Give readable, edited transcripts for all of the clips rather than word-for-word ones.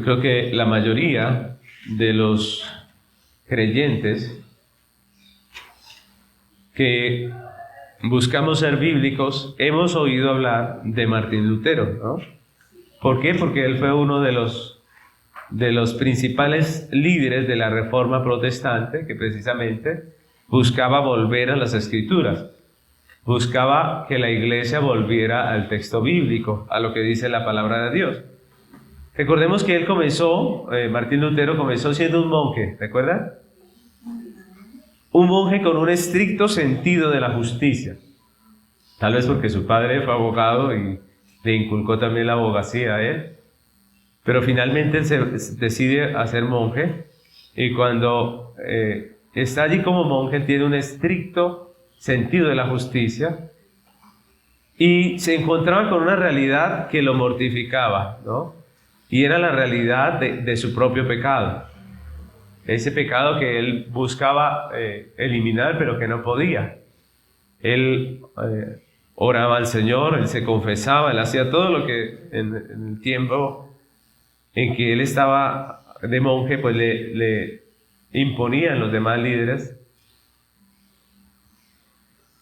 creo que la mayoría de los creyentes que buscamos ser bíblicos hemos oído hablar de Martín Lutero, ¿no? ¿Por qué? Porque él fue uno de los principales líderes de la Reforma Protestante, que precisamente buscaba volver a las Escrituras, buscaba que la Iglesia volviera al texto bíblico, a lo que dice la palabra de Dios. Recordemos que él comenzó, Martín Lutero comenzó siendo un monje, ¿recuerdan? Un monje con un estricto sentido de la justicia, tal vez porque su padre fue abogado y le inculcó también la abogacía a él, pero finalmente él se decide a ser monje, y cuando está allí como monje tiene un estricto sentido de la justicia y se encontraba con una realidad que lo mortificaba, ¿no? Y era la realidad de su propio pecado. Ese pecado que él buscaba eliminar, pero que no podía. Él oraba al Señor, él se confesaba, él hacía todo lo que en el tiempo en que él estaba de monje, pues le imponían los demás líderes.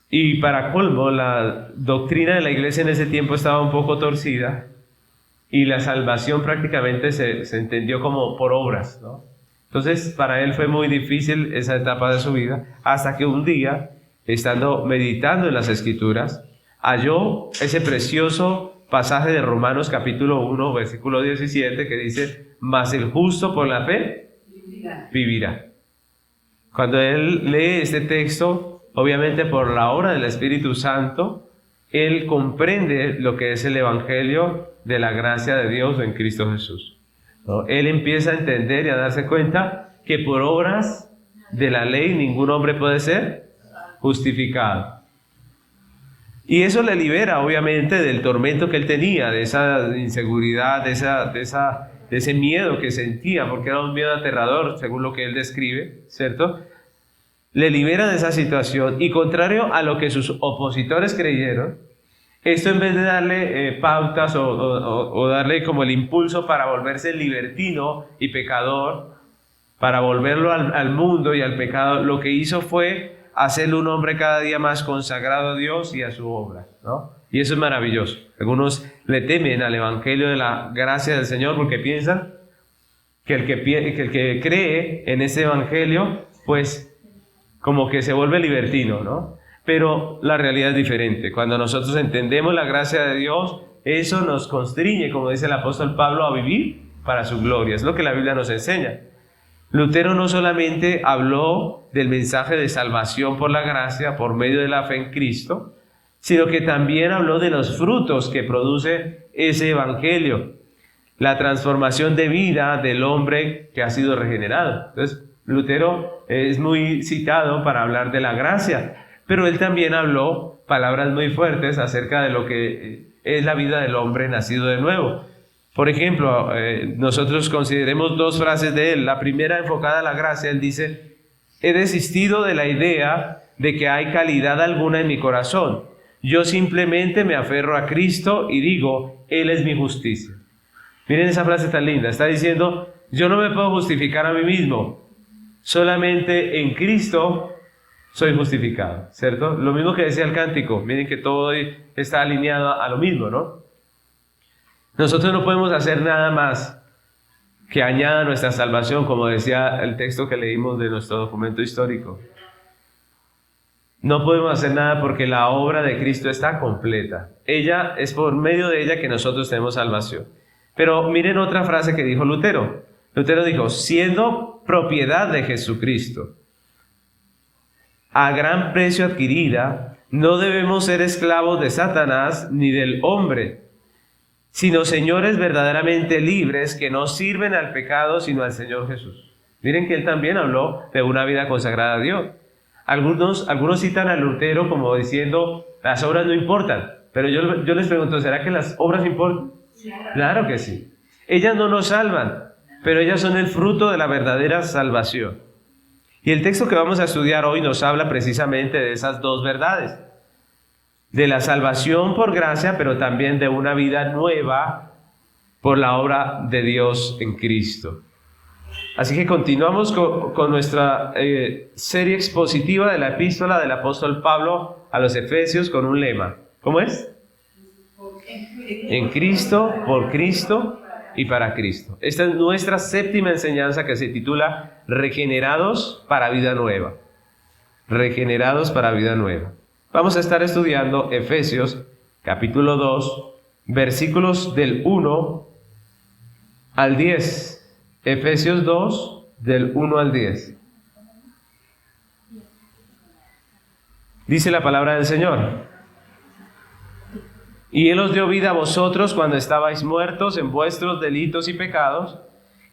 Y para colmo, la doctrina de la iglesia en ese tiempo estaba un poco torcida, y la salvación prácticamente se entendió como por obras, ¿no? Entonces, para él fue muy difícil esa etapa de su vida, hasta que un día, estando meditando en las Escrituras, halló ese precioso pasaje de Romanos capítulo 1, versículo 17, que dice: mas el justo por la fe vivirá. Cuando él lee este texto, obviamente por la obra del Espíritu Santo, él comprende lo que es el Evangelio de la gracia de Dios en Cristo Jesús, ¿no? Él empieza a entender y a darse cuenta que por obras de la ley ningún hombre puede ser justificado. Y eso le libera, obviamente, del tormento que él tenía, de esa inseguridad, de ese miedo que sentía, porque era un miedo aterrador, según lo que él describe, ¿cierto? Le libera de esa situación, y contrario a lo que sus opositores creyeron, esto en vez de darle pautas o darle como el impulso para volverse libertino y pecador, para volverlo al mundo y al pecado, lo que hizo fue hacerle un hombre cada día más consagrado a Dios y a su obra, ¿no? Y eso es maravilloso. Algunos le temen al Evangelio de la gracia del Señor porque piensan que el que cree en ese Evangelio, pues como que se vuelve libertino, ¿no? Pero la realidad es diferente. Cuando nosotros entendemos la gracia de Dios, eso nos constriñe, como dice el apóstol Pablo, a vivir para su gloria. Es lo que la Biblia nos enseña. Lutero no solamente habló del mensaje de salvación por la gracia, por medio de la fe en Cristo, sino que también habló de los frutos que produce ese evangelio, la transformación de vida del hombre que ha sido regenerado. Entonces, Lutero es muy citado para hablar de la gracia, pero él también habló palabras muy fuertes acerca de lo que es la vida del hombre nacido de nuevo. Por ejemplo, nosotros consideremos dos frases de él. La primera, enfocada a la gracia, él dice: he desistido de la idea de que hay calidad alguna en mi corazón. Yo simplemente me aferro a Cristo y digo: Él es mi justicia. Miren esa frase tan linda. Está diciendo: yo no me puedo justificar a mí mismo. Solamente en Cristo soy justificado, ¿cierto? Lo mismo que decía el cántico. Miren que todo está alineado a lo mismo, ¿no? Nosotros no podemos hacer nada más que añada nuestra salvación, como decía el texto que leímos de nuestro documento histórico. No podemos hacer nada porque la obra de Cristo está completa. Ella es por medio de ella que nosotros tenemos salvación. Pero miren otra frase que dijo Lutero. Lutero dijo: siendo propiedad de Jesucristo, a gran precio adquirida, no debemos ser esclavos de Satanás ni del hombre, sino señores verdaderamente libres que no sirven al pecado sino al Señor Jesús. Miren que él también habló de una vida consagrada a Dios. Algunos citan a Lutero como diciendo: las obras no importan. Pero yo les pregunto, ¿será que las obras importan? Claro que sí. Ellas no nos salvan, pero ellas son el fruto de la verdadera salvación. Y el texto que vamos a estudiar hoy nos habla precisamente de esas dos verdades. De la salvación por gracia, pero también de una vida nueva por la obra de Dios en Cristo. Así que continuamos con nuestra serie expositiva de la epístola del apóstol Pablo a los Efesios con un lema. ¿Cómo es? En Cristo, por Cristo y para Cristo. Esta es nuestra séptima enseñanza que se titula Regenerados para vida nueva. Regenerados para vida nueva. Vamos a estar estudiando Efesios capítulo 2, versículos del 1 al 10. Efesios 2, del 1 al 10. Dice la palabra del Señor. Y Él os dio vida a vosotros cuando estabais muertos en vuestros delitos y pecados,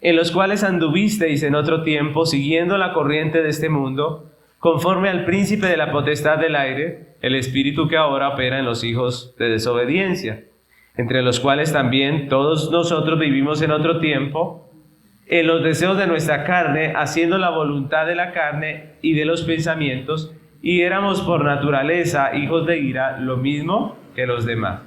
en los cuales anduvisteis en otro tiempo, siguiendo la corriente de este mundo, conforme al príncipe de la potestad del aire, el espíritu que ahora opera en los hijos de desobediencia, entre los cuales también todos nosotros vivimos en otro tiempo, en los deseos de nuestra carne, haciendo la voluntad de la carne y de los pensamientos, y éramos por naturaleza hijos de ira, lo mismo que los demás.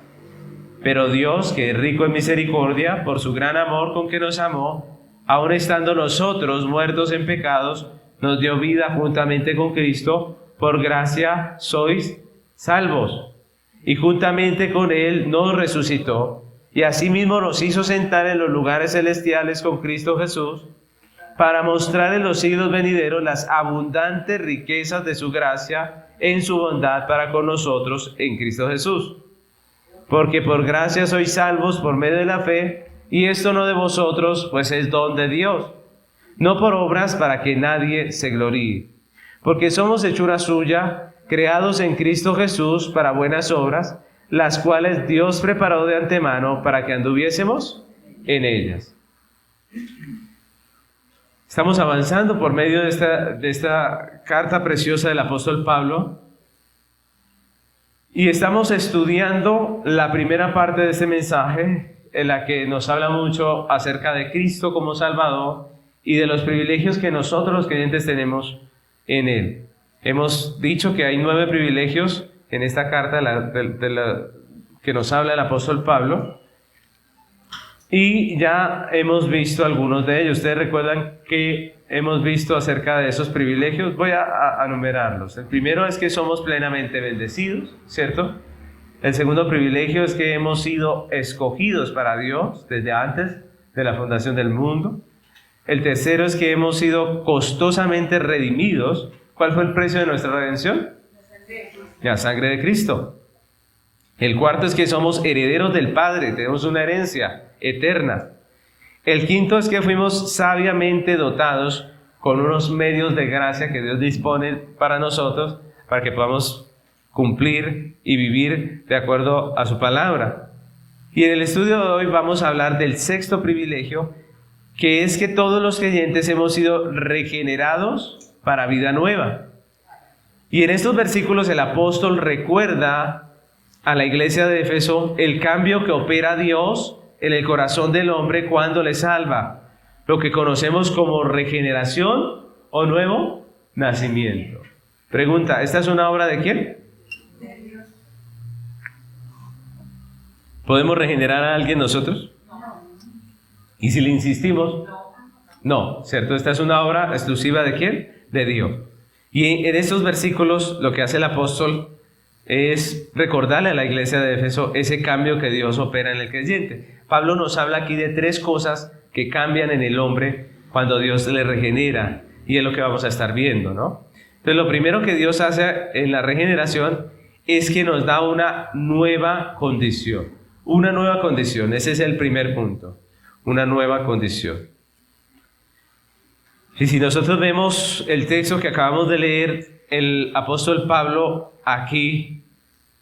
Pero Dios, que es rico en misericordia, por su gran amor con que nos amó, aun estando nosotros muertos en pecados, nos dio vida juntamente con Cristo, por gracia sois salvos. Y juntamente con Él nos resucitó, y asimismo nos hizo sentar en los lugares celestiales con Cristo Jesús, para mostrar en los siglos venideros las abundantes riquezas de su gracia en su bondad para con nosotros en Cristo Jesús. Porque por gracia sois salvos por medio de la fe, y esto no de vosotros, pues es don de Dios, no por obras para que nadie se gloríe. Porque somos hechura suya, creados en Cristo Jesús para buenas obras, las cuales Dios preparó de antemano para que anduviésemos en ellas. Estamos avanzando por medio de esta carta preciosa del apóstol Pablo y estamos estudiando la primera parte de este mensaje en la que nos habla mucho acerca de Cristo como Salvador y de los privilegios que nosotros los creyentes tenemos en Él. Hemos dicho que hay 9 privilegios en esta carta que nos habla el apóstol Pablo, y ya hemos visto algunos de ellos. Ustedes recuerdan que hemos visto acerca de esos privilegios. Voy a enumerarlos. El primero es que somos plenamente bendecidos, ¿cierto? El segundo privilegio es que hemos sido escogidos para Dios desde antes de la fundación del mundo. El tercero es que hemos sido costosamente redimidos. ¿Cuál fue el precio de nuestra redención? La sangre de Cristo. El cuarto es que somos herederos del Padre, tenemos una herencia eterna. El quinto es que fuimos sabiamente dotados con unos medios de gracia que Dios dispone para nosotros, para que podamos cumplir y vivir de acuerdo a su palabra. Y en el estudio de hoy vamos a hablar del sexto privilegio, que es que todos los creyentes hemos sido regenerados para vida nueva. Y en estos versículos el apóstol recuerda a la iglesia de Éfeso el cambio que opera Dios en el corazón del hombre cuando le salva, lo que conocemos como regeneración o nuevo nacimiento. Pregunta, ¿esta es una obra de quién? De Dios. ¿Podemos regenerar a alguien nosotros? No. ¿Y si le insistimos? No, ¿cierto? Esta es una obra exclusiva ¿de quién? De Dios. Y en estos versículos lo que hace el apóstol es recordarle a la iglesia de Éfeso ese cambio que Dios opera en el creyente. Pablo nos habla aquí de 3 cosas que cambian en el hombre cuando Dios le regenera, y es lo que vamos a estar viendo, ¿no? Entonces lo primero que Dios hace en la regeneración es que nos da una nueva condición. Una nueva condición, ese es el primer punto, una nueva condición. Y si nosotros vemos el texto que acabamos de leer, el apóstol Pablo aquí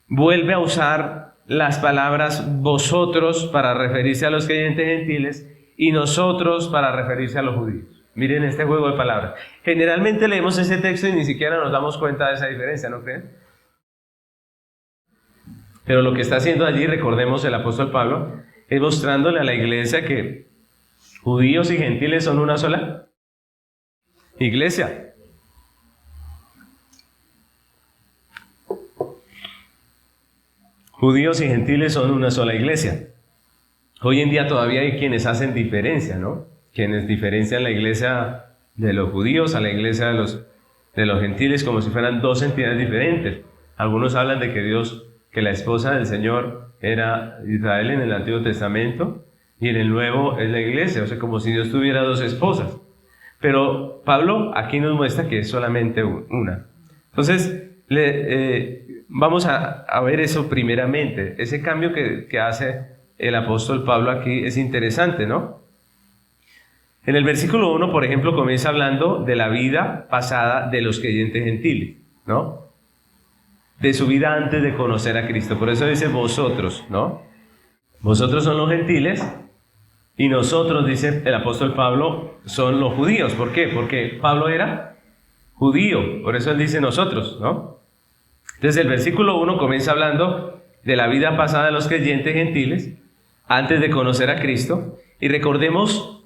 vuelve a usar las palabras vosotros para referirse a los creyentes gentiles y nosotros para referirse a los judíos. Miren este juego de palabras. Generalmente leemos ese texto y ni siquiera nos damos cuenta de esa diferencia, ¿no creen? Pero lo que está haciendo allí, recordemos el apóstol Pablo, es mostrándole a la iglesia que judíos y gentiles son una sola iglesia. Judíos y gentiles son una sola iglesia. Hoy en día todavía hay quienes hacen diferencia, ¿no? Quienes diferencian la iglesia de los judíos a la iglesia de los gentiles como si fueran dos entidades diferentes. Algunos hablan de que la esposa del Señor era Israel en el Antiguo Testamento y en el Nuevo es la iglesia, o sea, como si Dios tuviera dos esposas. Pero Pablo aquí nos muestra que es solamente una. Entonces, vamos a ver eso primeramente. Ese cambio que hace el apóstol Pablo aquí es interesante, ¿no? En el versículo 1, por ejemplo, comienza hablando de la vida pasada de los creyentes gentiles, ¿no? De su vida antes de conocer a Cristo. Por eso dice vosotros, ¿no? Vosotros son los gentiles y nosotros, dice el apóstol Pablo, son los judíos. ¿Por qué? Porque Pablo era judío, por eso él dice nosotros, ¿no? Entonces el versículo 1 comienza hablando de la vida pasada de los creyentes gentiles antes de conocer a Cristo. Y recordemos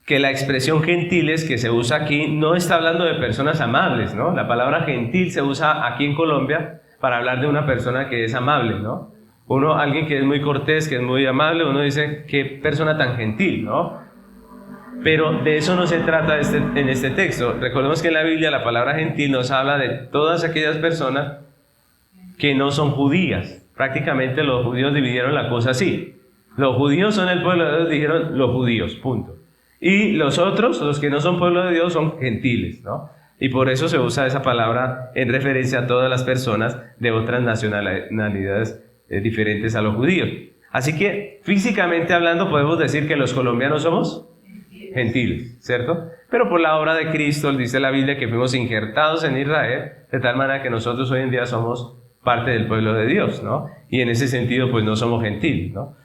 que la expresión gentiles que se usa aquí no está hablando de personas amables, ¿no? La palabra gentil se usa aquí en Colombia para hablar de una persona que es amable, ¿no? Alguien que es muy cortés, que es muy amable, uno dice, qué persona tan gentil, ¿no? Pero de eso no se trata en este texto. Recordemos que en la Biblia la palabra gentil nos habla de todas aquellas personas que no son judías. Prácticamente los judíos dividieron la cosa así. Los judíos son el pueblo de Dios, dijeron los judíos, punto. Y los otros, los que no son pueblo de Dios, son gentiles, ¿no? Y por eso se usa esa palabra en referencia a todas las personas de otras nacionalidades diferentes a los judíos. Así que, físicamente hablando, podemos decir que los colombianos somos gentiles, ¿cierto? Pero por la obra de Cristo, dice la Biblia, que fuimos injertados en Israel, de tal manera que nosotros hoy en día somos parte del pueblo de Dios, ¿no? Y en ese sentido, pues no somos gentiles, ¿no?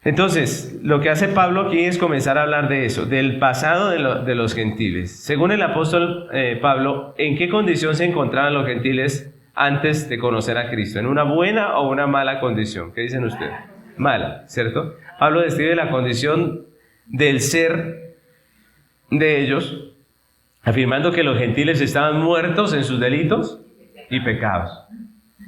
Entonces, lo que hace Pablo aquí es comenzar a hablar de eso, del pasado de los gentiles. Según el apóstol Pablo, ¿en qué condición se encontraban los gentiles antes de conocer a Cristo? ¿En una buena o una mala condición? ¿Qué dicen ustedes? Mala, ¿cierto? Pablo describe la condición del ser de ellos, afirmando que los gentiles estaban muertos en sus delitos y pecados.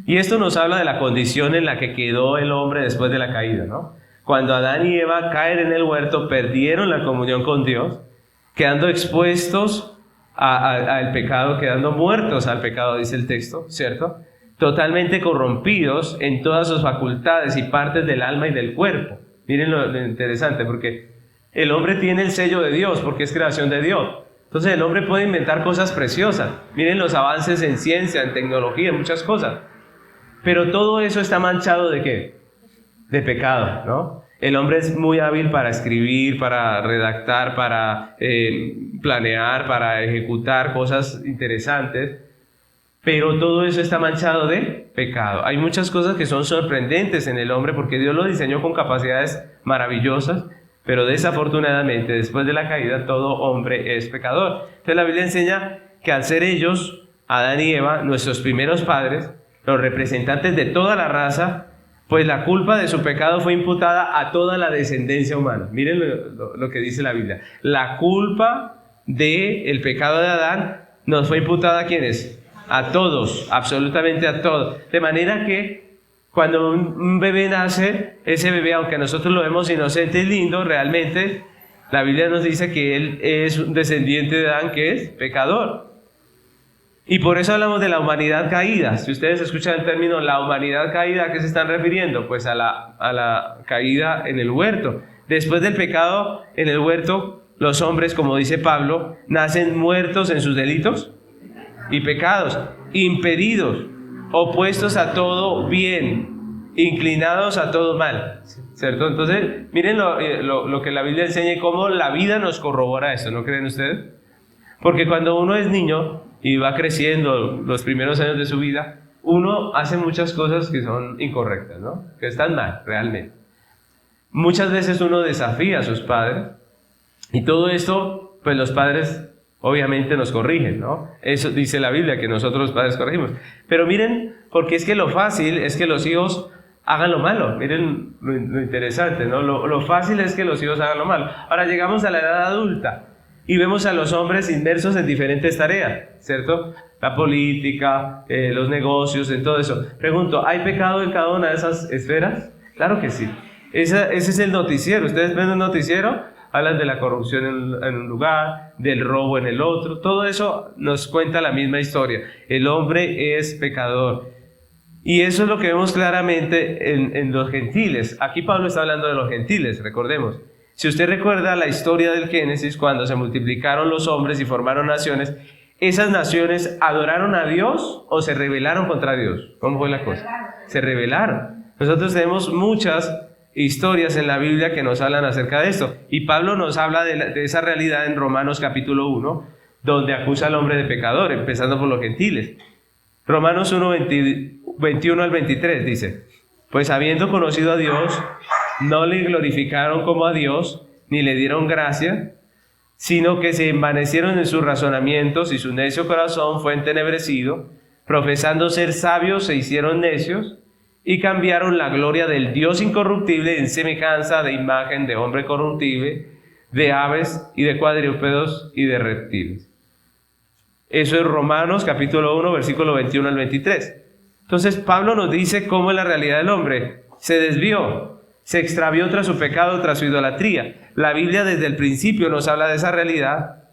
Y esto nos habla de la condición en la que quedó el hombre después de la caída, ¿no? Cuando Adán y Eva caen en el huerto, perdieron la comunión con Dios, quedando expuestos al pecado, quedando muertos al pecado, dice el texto, ¿cierto? Totalmente corrompidos en todas sus facultades y partes del alma y del cuerpo. Miren lo interesante, porque el hombre tiene el sello de Dios, porque es creación de Dios. Entonces el hombre puede inventar cosas preciosas. Miren los avances en ciencia, en tecnología, en muchas cosas. Pero todo eso está manchado ¿de qué? De pecado, ¿no? El hombre es muy hábil para escribir, para redactar, para planear, para ejecutar cosas interesantes, pero todo eso está manchado de pecado. Hay muchas cosas que son sorprendentes en el hombre porque Dios lo diseñó con capacidades maravillosas, pero desafortunadamente después de la caída todo hombre es pecador. Entonces la Biblia enseña que al ser ellos, Adán y Eva, nuestros primeros padres, los representantes de toda la raza, pues la culpa de su pecado fue imputada a toda la descendencia humana. Miren lo que dice la Biblia. La culpa del pecado de Adán nos fue imputada ¿a quiénes? A todos, absolutamente a todos. De manera que cuando un bebé nace, ese bebé, aunque nosotros lo vemos inocente y lindo, realmente la Biblia nos dice que él es un descendiente de Adán que es pecador. Y por eso hablamos de la humanidad caída. Si ustedes escuchan el término la humanidad caída, ¿a qué se están refiriendo? Pues a la caída en el huerto. Después del pecado en el huerto, los hombres, como dice Pablo, nacen muertos en sus delitos y pecados, impedidos, opuestos a todo bien, inclinados a todo mal, ¿cierto? Entonces, miren lo que la Biblia enseña y cómo la vida nos corrobora esto, ¿no creen ustedes? Porque cuando uno es niño y va creciendo los primeros años de su vida, uno hace muchas cosas que son incorrectas, ¿no? Que están mal, realmente. Muchas veces uno desafía a sus padres y todo esto, pues los padres obviamente nos corrigen, ¿no? Eso dice la Biblia, que nosotros los padres corregimos. Pero miren, porque es que lo fácil es que los hijos hagan lo malo. Miren lo interesante, ¿no? Lo fácil es que los hijos hagan lo malo. Ahora llegamos a la edad adulta y vemos a los hombres inmersos en diferentes tareas, ¿cierto? La política, los negocios, en todo eso. Pregunto, ¿hay pecado en cada una de esas esferas? Claro que sí. Ese es el noticiero. Ustedes ven un noticiero, hablan de la corrupción en un lugar, del robo en el otro. Todo eso nos cuenta la misma historia. El hombre es pecador. Y eso es lo que vemos claramente en los gentiles. Aquí Pablo está hablando de los gentiles, recordemos. Si usted recuerda la historia del Génesis, cuando se multiplicaron los hombres y formaron naciones, ¿esas naciones adoraron a Dios o se rebelaron contra Dios? ¿Cómo fue la cosa? Se rebelaron. Nosotros tenemos muchas historias en la Biblia que nos hablan acerca de esto. Y Pablo nos habla de esa realidad en Romanos capítulo 1, donde acusa al hombre de pecador, empezando por los gentiles. Romanos 1, 21 al 23 dice: pues habiendo conocido a Dios, no le glorificaron como a Dios, ni le dieron gracia, sino que se envanecieron en sus razonamientos y su necio corazón fue entenebrecido, profesando ser sabios se hicieron necios, y cambiaron la gloria del Dios incorruptible en semejanza de imagen de hombre corruptible, de aves y de cuadrúpedos y de reptiles. Eso es Romanos capítulo 1, versículo 21 al 23. Entonces Pablo nos dice cómo es la realidad del hombre. Se desvió, se extravió tras su pecado, tras su idolatría. La Biblia desde el principio nos habla de esa realidad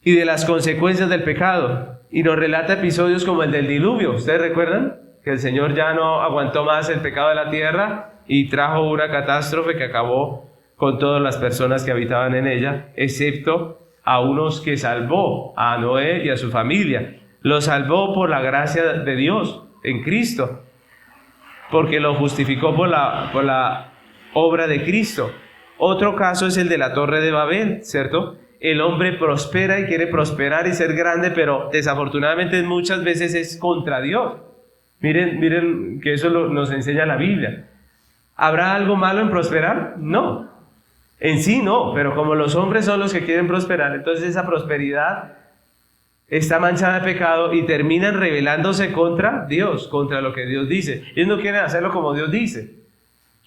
y de las consecuencias del pecado. Y nos relata episodios como el del diluvio. ¿Ustedes recuerdan? Que el Señor ya no aguantó más el pecado de la tierra y trajo una catástrofe que acabó con todas las personas que habitaban en ella, excepto a unos que salvó, a Noé y a su familia. Los salvó por la gracia de Dios en Cristo, porque lo justificó por la obra de Cristo. Otro caso es el de la Torre de Babel, ¿cierto? El hombre prospera y quiere prosperar y ser grande, pero desafortunadamente muchas veces es contra Dios. Miren que eso nos enseña la Biblia. ¿Habrá algo malo en prosperar? No. En sí no, pero como los hombres son los que quieren prosperar, entonces esa prosperidad está manchada de pecado y terminan rebelándose contra Dios, contra lo que Dios dice. Ellos no quieren hacerlo como Dios dice.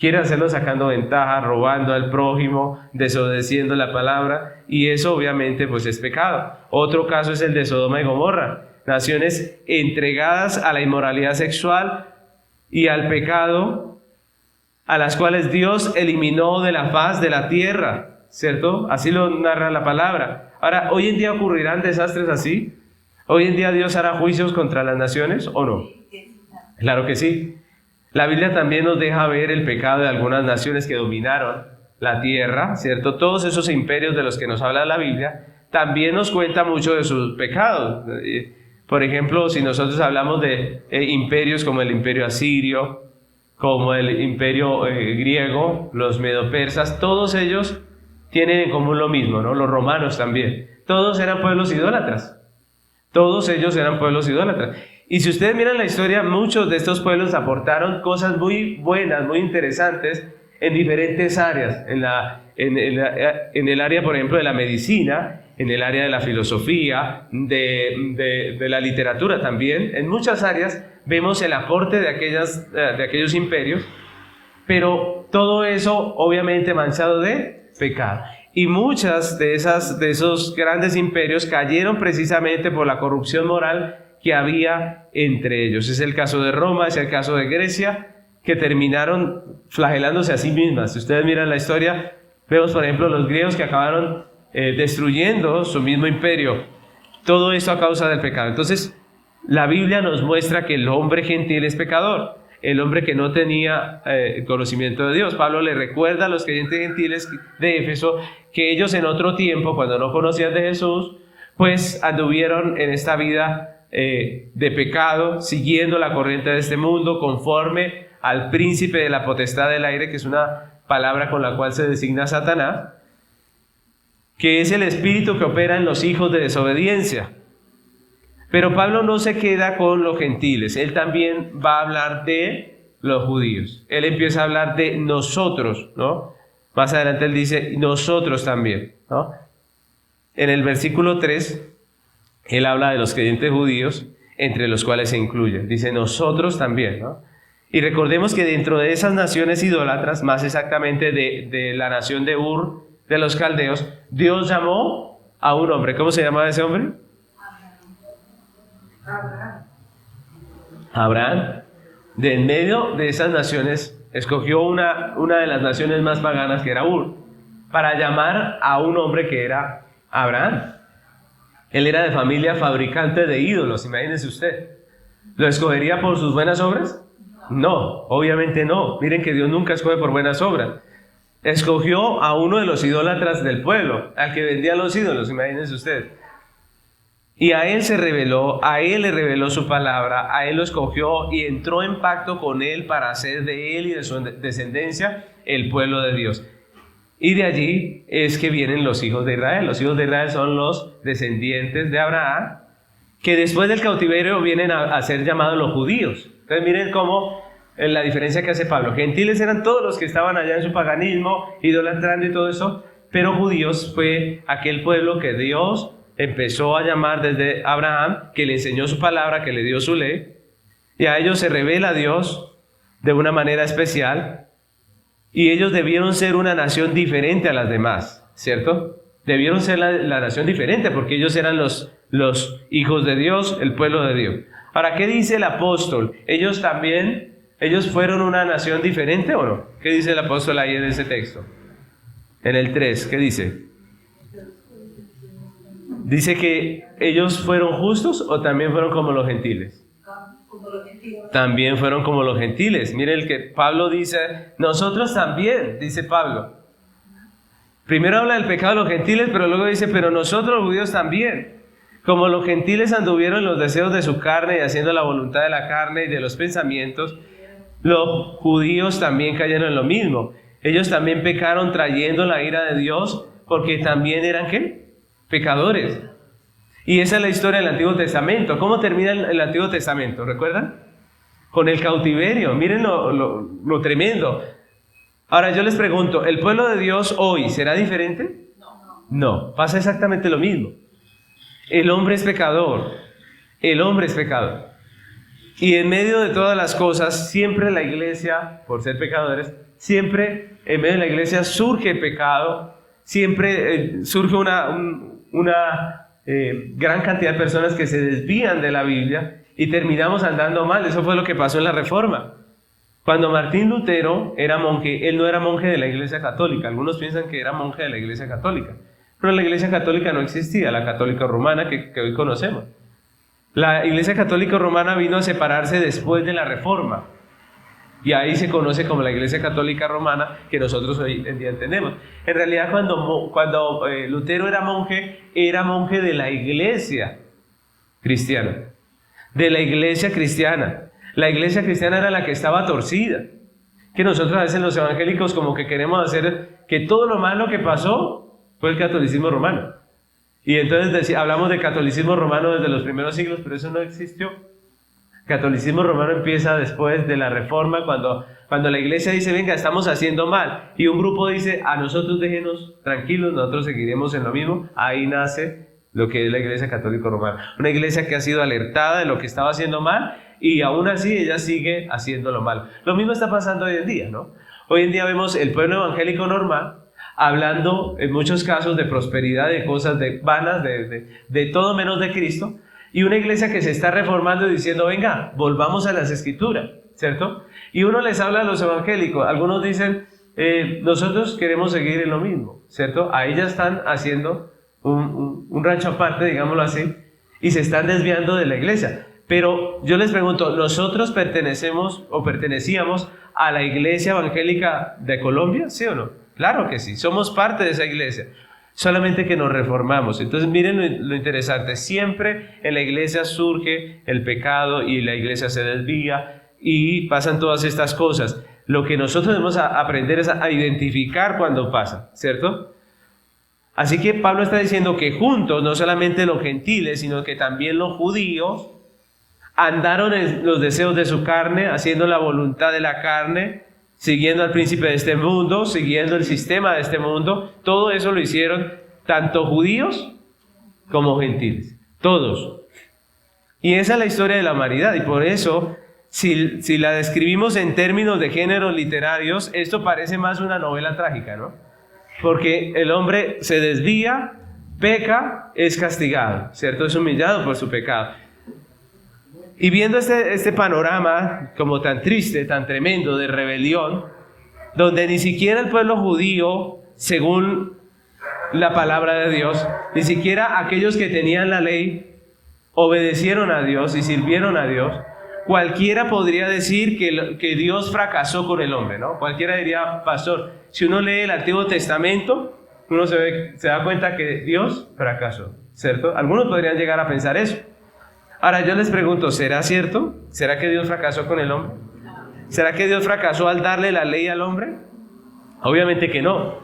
Quieren hacerlo sacando ventaja, robando al prójimo, desobedeciendo la palabra, y eso obviamente pues es pecado. Otro caso es el de Sodoma y Gomorra. Naciones entregadas a la inmoralidad sexual y al pecado, a las cuales Dios eliminó de la faz de la tierra, ¿cierto? Así lo narra la palabra. Ahora, ¿hoy en día ocurrirán desastres así? ¿Hoy en día Dios hará juicios contra las naciones o no? Claro que sí. La Biblia también nos deja ver el pecado de algunas naciones que dominaron la tierra, ¿cierto? Todos esos imperios de los que nos habla la Biblia, también nos cuenta mucho de sus pecados. Por ejemplo, si nosotros hablamos de imperios como el imperio asirio, como el imperio griego, los medopersas, todos ellos tienen en común lo mismo, ¿no? Los romanos también. Todos eran pueblos idólatras. Todos ellos eran pueblos idólatras. Y si ustedes miran la historia, muchos de estos pueblos aportaron cosas muy buenas, muy interesantes en diferentes áreas. En el área, por ejemplo, de la medicina, en el área de la filosofía, de la literatura también. En muchas áreas vemos el aporte de aquellos imperios, pero todo eso obviamente manchado de pecado. Y muchas de esos grandes imperios cayeron precisamente por la corrupción moral que había entre ellos. Es el caso de Roma, es el caso de Grecia, que terminaron flagelándose a sí mismas. Si ustedes miran la historia, vemos por ejemplo los griegos que acabaron destruyendo su mismo imperio. Todo esto a causa del pecado. Entonces, la Biblia nos muestra que el hombre gentil es pecador, el hombre que no tenía conocimiento de Dios. Pablo le recuerda a los creyentes gentiles de Éfeso que ellos en otro tiempo, cuando no conocían de Jesús, pues anduvieron en esta vida de pecado, siguiendo la corriente de este mundo, conforme al príncipe de la potestad del aire, que es una palabra con la cual se designa Satanás, que es el espíritu que opera en los hijos de desobediencia. Pero Pablo no se queda con los gentiles, él también va a hablar de los judíos. Él empieza a hablar de nosotros, ¿no? Más adelante él dice nosotros también, ¿no? En el versículo 3, él habla de los creyentes judíos, entre los cuales se incluyen. Dice nosotros también, ¿no? Y recordemos que dentro de esas naciones idólatras, más exactamente de la nación de Ur, de los caldeos, Dios llamó a un hombre. ¿Cómo se llamaba ese hombre? Abraham. De en medio de esas naciones escogió una de las naciones más paganas, que era Ur, para llamar a un hombre que era Abraham. Él era de familia fabricante de ídolos, imagínese usted. ¿Lo escogería por sus buenas obras? No, obviamente no. Miren que Dios nunca escoge por buenas obras. Escogió a uno de los idólatras del pueblo, al que vendía los ídolos, imagínense usted. Y a él se reveló, a él le reveló su palabra, a él lo escogió y entró en pacto con él para hacer de él y de su descendencia el pueblo de Dios. Y de allí es que vienen los hijos de Israel. Los hijos de Israel son los descendientes de Abraham, que después del cautiverio vienen a ser llamados los judíos. Entonces miren cómo la diferencia que hace Pablo. Gentiles eran todos los que estaban allá en su paganismo, idolatrando y todo eso, pero judíos fue aquel pueblo que Dios empezó a llamar desde Abraham, que le enseñó su palabra, que le dio su ley, y a ellos se revela Dios de una manera especial, y ellos debieron ser una nación diferente a las demás, ¿cierto? Debieron ser la nación diferente, porque ellos eran los hijos de Dios, el pueblo de Dios. Ahora, ¿qué dice el apóstol? ¿Ellos fueron una nación diferente o no? ¿Qué dice el apóstol ahí en ese texto? En el 3, ¿qué dice? ¿Dice que ellos fueron justos o también fueron como los gentiles? Como los gentiles. También fueron como los gentiles. Miren el que Pablo dice, nosotros también, dice Pablo. Primero habla del pecado de los gentiles, pero luego dice, pero nosotros los judíos también. Como los gentiles anduvieron en los deseos de su carne y haciendo la voluntad de la carne y de los pensamientos, los judíos también cayeron en lo mismo. Ellos también pecaron trayendo la ira de Dios porque también eran, ¿qué? Pecadores. Y esa es la historia del Antiguo Testamento. ¿Cómo termina el Antiguo Testamento? ¿Recuerdan? Con el cautiverio. Miren lo tremendo. Ahora yo les pregunto, ¿el pueblo de Dios hoy será diferente? No, pasa exactamente lo mismo. El hombre es pecador. El hombre es pecador. Y en medio de todas las cosas, siempre la iglesia, por ser pecadores, siempre en medio de la iglesia surge el pecado, siempre surge una gran cantidad de personas que se desvían de la Biblia y terminamos andando mal. Eso fue lo que pasó en la Reforma. Cuando Martín Lutero era monje, él no era monje de la Iglesia Católica. Algunos piensan que era monje de la Iglesia Católica, pero la Iglesia Católica no existía, la Católica Romana que hoy conocemos. La Iglesia Católica Romana vino a separarse después de la Reforma. Y ahí se conoce como la Iglesia Católica Romana que nosotros hoy en día entendemos. En realidad cuando Lutero era monje de la Iglesia cristiana. De la Iglesia cristiana. La Iglesia cristiana era la que estaba torcida. Que nosotros a veces los evangélicos como que queremos hacer que todo lo malo que pasó fue el catolicismo romano. Y entonces hablamos de catolicismo romano desde los primeros siglos, pero eso no existió. Catolicismo romano empieza después de la Reforma, cuando la iglesia dice, venga, estamos haciendo mal, y un grupo dice, a nosotros déjenos tranquilos, nosotros seguiremos en lo mismo. Ahí nace lo que es la Iglesia Católica Romana, una iglesia que ha sido alertada de lo que estaba haciendo mal, y aún así ella sigue haciendo lo malo. Lo mismo está pasando hoy en día, ¿no? Hoy en día vemos el pueblo evangélico normal hablando en muchos casos de prosperidad, de cosas vanas, de todo menos de Cristo, y una iglesia que se está reformando y diciendo, venga, volvamos a las Escrituras, ¿cierto? Y uno les habla a los evangélicos, algunos dicen, nosotros queremos seguir en lo mismo, ¿cierto? Ahí ya están haciendo un rancho aparte, digámoslo así, y se están desviando de la iglesia. Pero yo les pregunto, ¿nosotros pertenecíamos a la iglesia evangélica de Colombia? ¿Sí o no? Claro que sí, somos parte de esa iglesia. Solamente que nos reformamos. Entonces miren lo interesante, siempre en la iglesia surge el pecado y la iglesia se desvía y pasan todas estas cosas. Lo que nosotros debemos aprender es a identificar cuando pasa, ¿cierto? Así que Pablo está diciendo que juntos, no solamente los gentiles, sino que también los judíos andaron en los deseos de su carne, haciendo la voluntad de la carne, siguiendo al príncipe de este mundo, siguiendo el sistema de este mundo. Todo eso lo hicieron tanto judíos como gentiles, todos. Y esa es la historia de la humanidad, y por eso, si la describimos en términos de géneros literarios, esto parece más una novela trágica, ¿no? Porque el hombre se desvía, peca, es castigado, ¿cierto? Es humillado por su pecado. Y viendo este panorama como tan triste, tan tremendo de rebelión, donde ni siquiera el pueblo judío, según la palabra de Dios, ni siquiera aquellos que tenían la ley obedecieron a Dios y sirvieron a Dios, cualquiera podría decir que Dios fracasó con el hombre, ¿no? Cualquiera diría, pastor, si uno lee el Antiguo Testamento, uno se da cuenta que Dios fracasó, ¿cierto? Algunos podrían llegar a pensar eso. Ahora yo les pregunto, ¿será cierto? ¿Será que Dios fracasó con el hombre? ¿Será que Dios fracasó al darle la ley al hombre? Obviamente que no.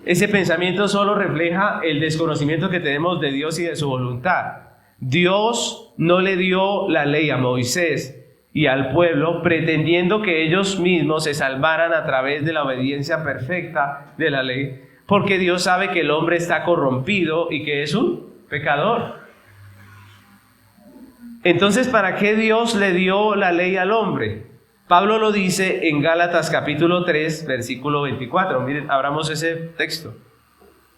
Ese pensamiento solo refleja el desconocimiento que tenemos de Dios y de su voluntad. Dios no le dio la ley a Moisés y al pueblo pretendiendo que ellos mismos se salvaran a través de la obediencia perfecta de la ley, porque Dios sabe que el hombre está corrompido y que es un pecador. Entonces, ¿para qué Dios le dio la ley al hombre? Pablo lo dice en Gálatas capítulo 3, versículo 24. Miren, abramos ese texto.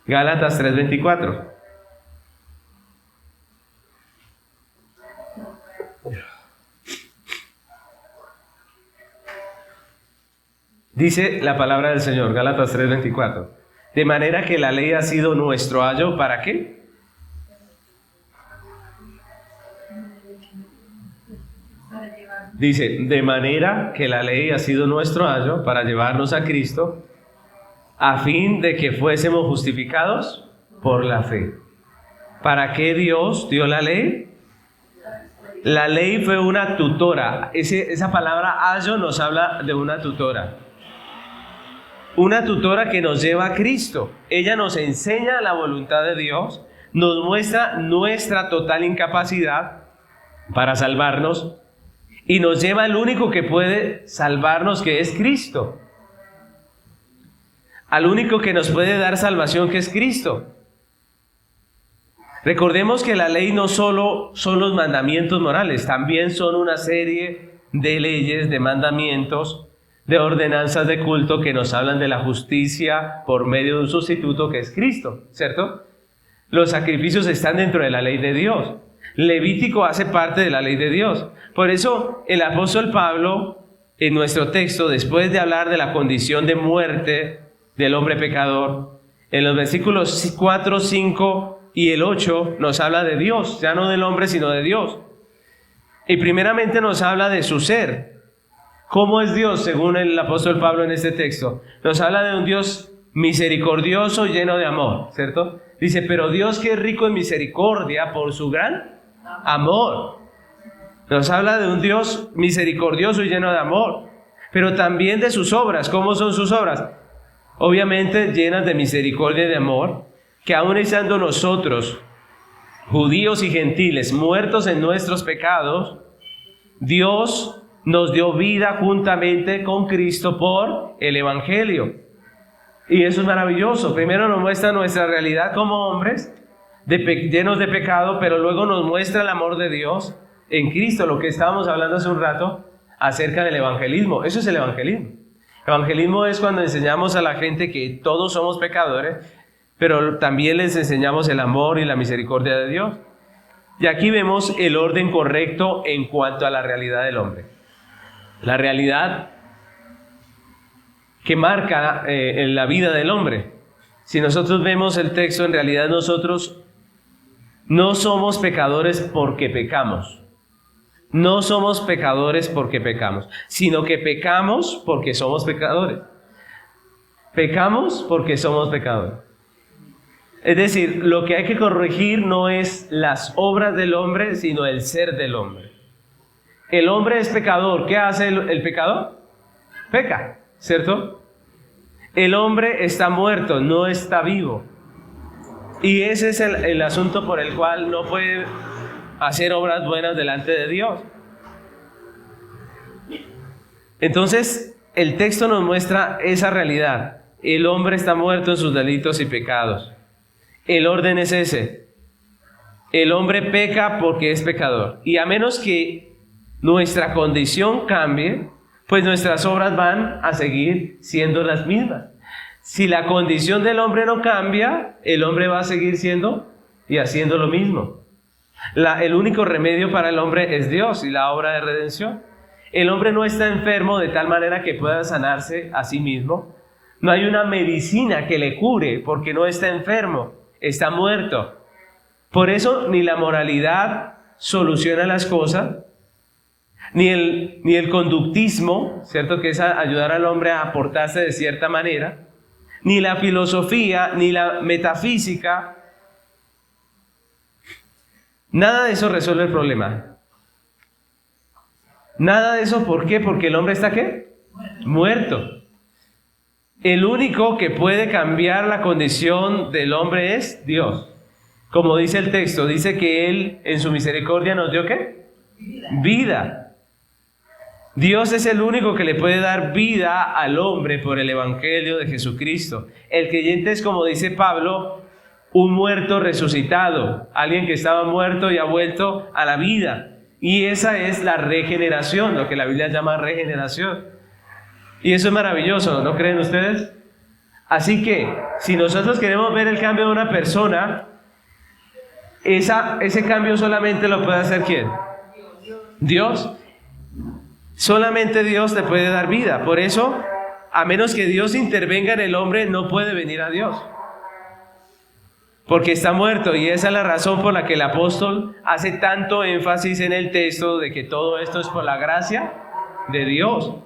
Gálatas 3, 24. Dice la palabra del Señor, Gálatas 3, 24. De manera que la ley ha sido nuestro ayo, ¿para qué? Dice, de manera que la ley ha sido nuestro ayo para llevarnos a Cristo, a fin de que fuésemos justificados por la fe. ¿Para qué Dios dio la ley? La ley fue una tutora. Esa palabra ayo nos habla de una tutora. Una tutora que nos lleva a Cristo. Ella nos enseña la voluntad de Dios, nos muestra nuestra total incapacidad para salvarnos y nos lleva al único que puede salvarnos, que es Cristo. Al único que nos puede dar salvación, que es Cristo. Recordemos que la ley no solo son los mandamientos morales, también son una serie de leyes, de mandamientos, de ordenanzas de culto que nos hablan de la justicia por medio de un sustituto que es Cristo, ¿cierto? Los sacrificios están dentro de la ley de Dios. Levítico hace parte de la ley de Dios. Por eso el apóstol Pablo, en nuestro texto, después de hablar de la condición de muerte del hombre pecador, en los versículos 4, 5 y el 8 nos habla de Dios, ya no del hombre sino de Dios. Y primeramente nos habla de su ser. ¿Cómo es Dios según el apóstol Pablo en este texto? Nos habla de un Dios misericordioso, lleno de amor, ¿cierto? Dice, pero Dios que es rico en misericordia por su gran amor. Nos habla de un Dios misericordioso y lleno de amor, pero también de sus obras. ¿Cómo son sus obras? Obviamente llenas de misericordia y de amor, que aun estando nosotros, judíos y gentiles, muertos en nuestros pecados, Dios nos dio vida juntamente con Cristo por el Evangelio. Y eso es maravilloso. Primero nos muestra nuestra realidad como hombres, llenos de pecado, pero luego nos muestra el amor de Dios en Cristo, lo que estábamos hablando hace un rato acerca del evangelismo. Eso es el evangelismo. El evangelismo es cuando enseñamos a la gente que todos somos pecadores, pero también les enseñamos el amor y la misericordia de Dios. Y aquí vemos el orden correcto en cuanto a la realidad del hombre. La realidad que marca en la vida del hombre. Si nosotros vemos el texto, en realidad nosotros no somos pecadores porque pecamos. No somos pecadores porque pecamos, sino que pecamos porque somos pecadores. Pecamos porque somos pecadores. Es decir, lo que hay que corregir no es las obras del hombre, sino el ser del hombre. El hombre es pecador. ¿Qué hace el pecador? Peca, ¿cierto? El hombre está muerto, no está vivo. Y ese es el asunto por el cual no puede hacer obras buenas delante de Dios. Entonces, el texto nos muestra esa realidad. El hombre está muerto en sus delitos y pecados. El orden es ese. El hombre peca porque es pecador. Y a menos que nuestra condición cambie, pues nuestras obras van a seguir siendo las mismas. Si la condición del hombre no cambia, el hombre va a seguir siendo y haciendo lo mismo. El único remedio para el hombre es Dios y la obra de redención. El hombre no está enfermo de tal manera que pueda sanarse a sí mismo. No hay una medicina que le cure porque no está enfermo, está muerto. Por eso ni la moralidad soluciona las cosas, ni el conductismo, ¿cierto? Que es ayudar al hombre a portarse de cierta manera, ni la filosofía, ni la metafísica. Nada de eso resuelve el problema. Nada de eso, ¿por qué? Porque el hombre está ¿qué? Muerto. El único que puede cambiar la condición del hombre es Dios. Como dice el texto, dice que Él en su misericordia nos dio ¿qué? Vida. Dios es el único que le puede dar vida al hombre por el evangelio de Jesucristo. El creyente es, como dice Pablo, un muerto resucitado, alguien que estaba muerto y ha vuelto a la vida. Y esa es la regeneración, lo que la Biblia llama regeneración. Y eso es maravilloso, ¿no creen ustedes? Así que, si nosotros queremos ver el cambio de una persona, ese cambio solamente lo puede hacer ¿quién? Dios. Solamente Dios le puede dar vida. Por eso, a menos que Dios intervenga en el hombre, no puede venir a Dios. Porque está muerto, y esa es la razón por la que el apóstol hace tanto énfasis en el texto de que todo esto es por la gracia de Dios.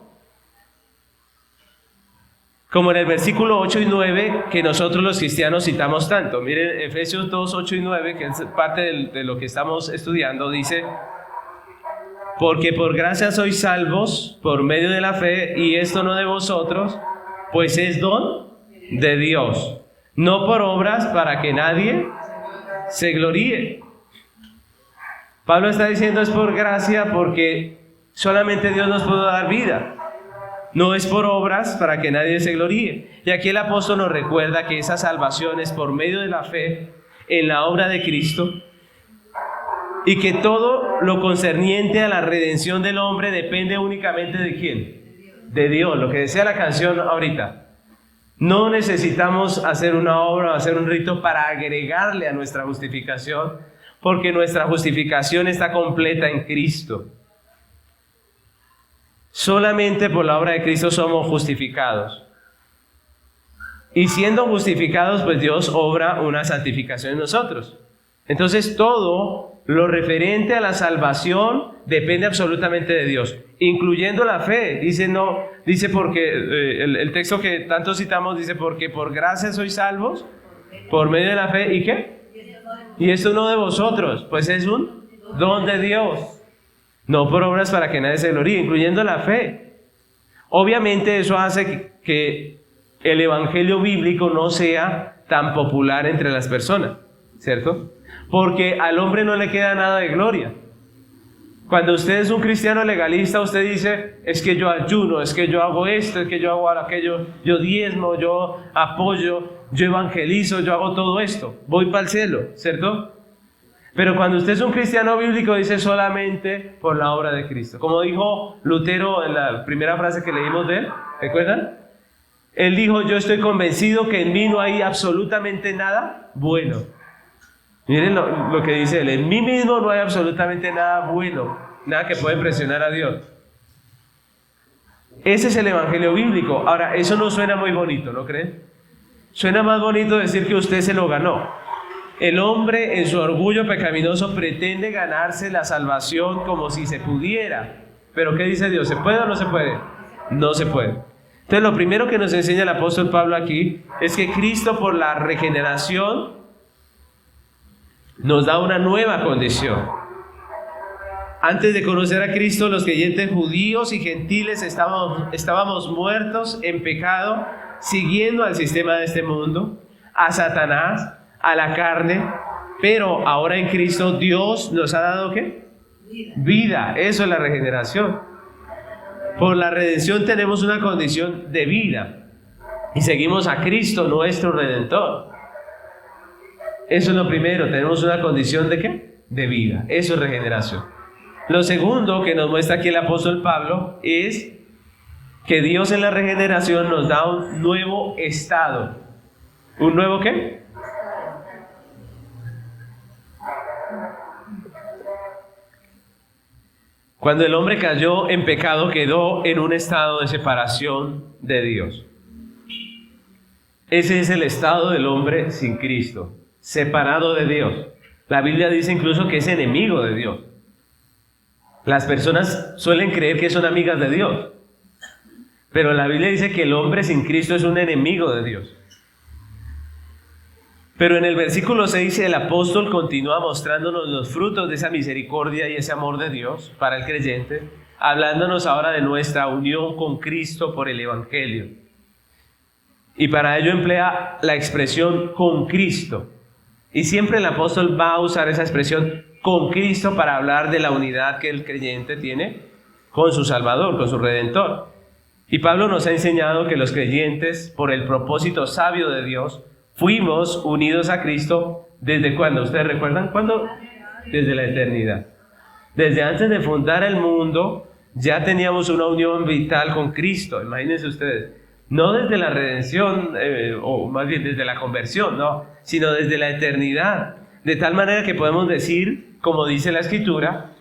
Como en el versículo 8 y 9 que nosotros los cristianos citamos tanto. Miren, Efesios 2, 8 y 9, que es parte de lo que estamos estudiando, dice: porque por gracia sois salvos por medio de la fe, y esto no de vosotros, pues es don de Dios, no por obras para que nadie se gloríe. Pablo está diciendo es por gracia porque solamente Dios nos puede dar vida. No es por obras para que nadie se gloríe. Y aquí el apóstol nos recuerda que esa salvación es por medio de la fe en la obra de Cristo, y que todo lo concerniente a la redención del hombre depende únicamente ¿de quién? De Dios. Lo que decía la canción ahorita. No necesitamos hacer una obra o hacer un rito para agregarle a nuestra justificación, porque nuestra justificación está completa en Cristo. Solamente por la obra de Cristo somos justificados. Y siendo justificados, pues Dios obra una santificación en nosotros. Entonces todo lo referente a la salvación depende absolutamente de Dios, incluyendo la fe. Dice porque el texto que tanto citamos dice: porque por gracia sois salvos por medio de la fe. ¿Y qué? Y esto no de vosotros, pues es un don de Dios, no por obras para que nadie se gloríe, incluyendo la fe. Obviamente eso hace que el evangelio bíblico no sea tan popular entre las personas, ¿cierto? Porque al hombre no le queda nada de gloria. Cuando usted es un cristiano legalista, usted dice: es que yo ayuno, es que yo hago esto, es que yo hago aquello, yo diezmo, yo apoyo, yo evangelizo, yo hago todo esto, voy para el cielo, ¿cierto? Pero cuando usted es un cristiano bíblico, dice solamente por la obra de Cristo. Como dijo Lutero en la primera frase que leímos de él, ¿recuerdan? Él dijo: yo estoy convencido que en mí no hay absolutamente nada bueno. Miren lo que dice él: en mí mismo no hay absolutamente nada bueno, nada que pueda impresionar a Dios. Ese es el evangelio bíblico. Ahora, eso no suena muy bonito, ¿no creen? Suena más bonito decir que usted se lo ganó. El hombre en su orgullo pecaminoso pretende ganarse la salvación como si se pudiera. Pero ¿qué dice Dios? ¿Se puede o no se puede? No se puede. Entonces lo primero que nos enseña el apóstol Pablo aquí es que Cristo, por la regeneración, nos da una nueva condición. Antes de conocer a Cristo, los creyentes judíos y gentiles estábamos muertos en pecado, siguiendo al sistema de este mundo, a Satanás, a la carne. Pero ahora en Cristo Dios nos ha dado ¿qué? Vida. Eso es la regeneración. Por la redención tenemos una condición de vida y seguimos a Cristo, nuestro Redentor. Eso es lo primero, tenemos una condición ¿de qué? De vida. Eso es regeneración. Lo segundo que nos muestra aquí el apóstol Pablo es que Dios en la regeneración nos da un nuevo estado. ¿Un nuevo qué? Cuando el hombre cayó en pecado, quedó en un estado de separación de Dios. Ese es el estado del hombre sin Cristo, separado de Dios. La Biblia dice incluso que es enemigo de Dios. Las personas suelen creer que son amigas de Dios, pero la Biblia dice que el hombre sin Cristo es un enemigo de Dios. Pero en el versículo 6 el apóstol continúa mostrándonos los frutos de esa misericordia y ese amor de Dios para el creyente, hablándonos ahora de nuestra unión con Cristo por el Evangelio. Y para ello emplea la expresión con Cristo. Y siempre el apóstol va a usar esa expresión con Cristo para hablar de la unidad que el creyente tiene con su Salvador, con su Redentor. Y Pablo nos ha enseñado que los creyentes, por el propósito sabio de Dios, fuimos unidos a Cristo ¿desde cuándo? ¿Ustedes recuerdan cuándo? Desde la eternidad. Desde antes de fundar el mundo, ya teníamos una unión vital con Cristo. Imagínense ustedes. No desde la redención, o más bien desde la conversión, no, sino desde la eternidad. De tal manera que podemos decir, como dice la Escritura,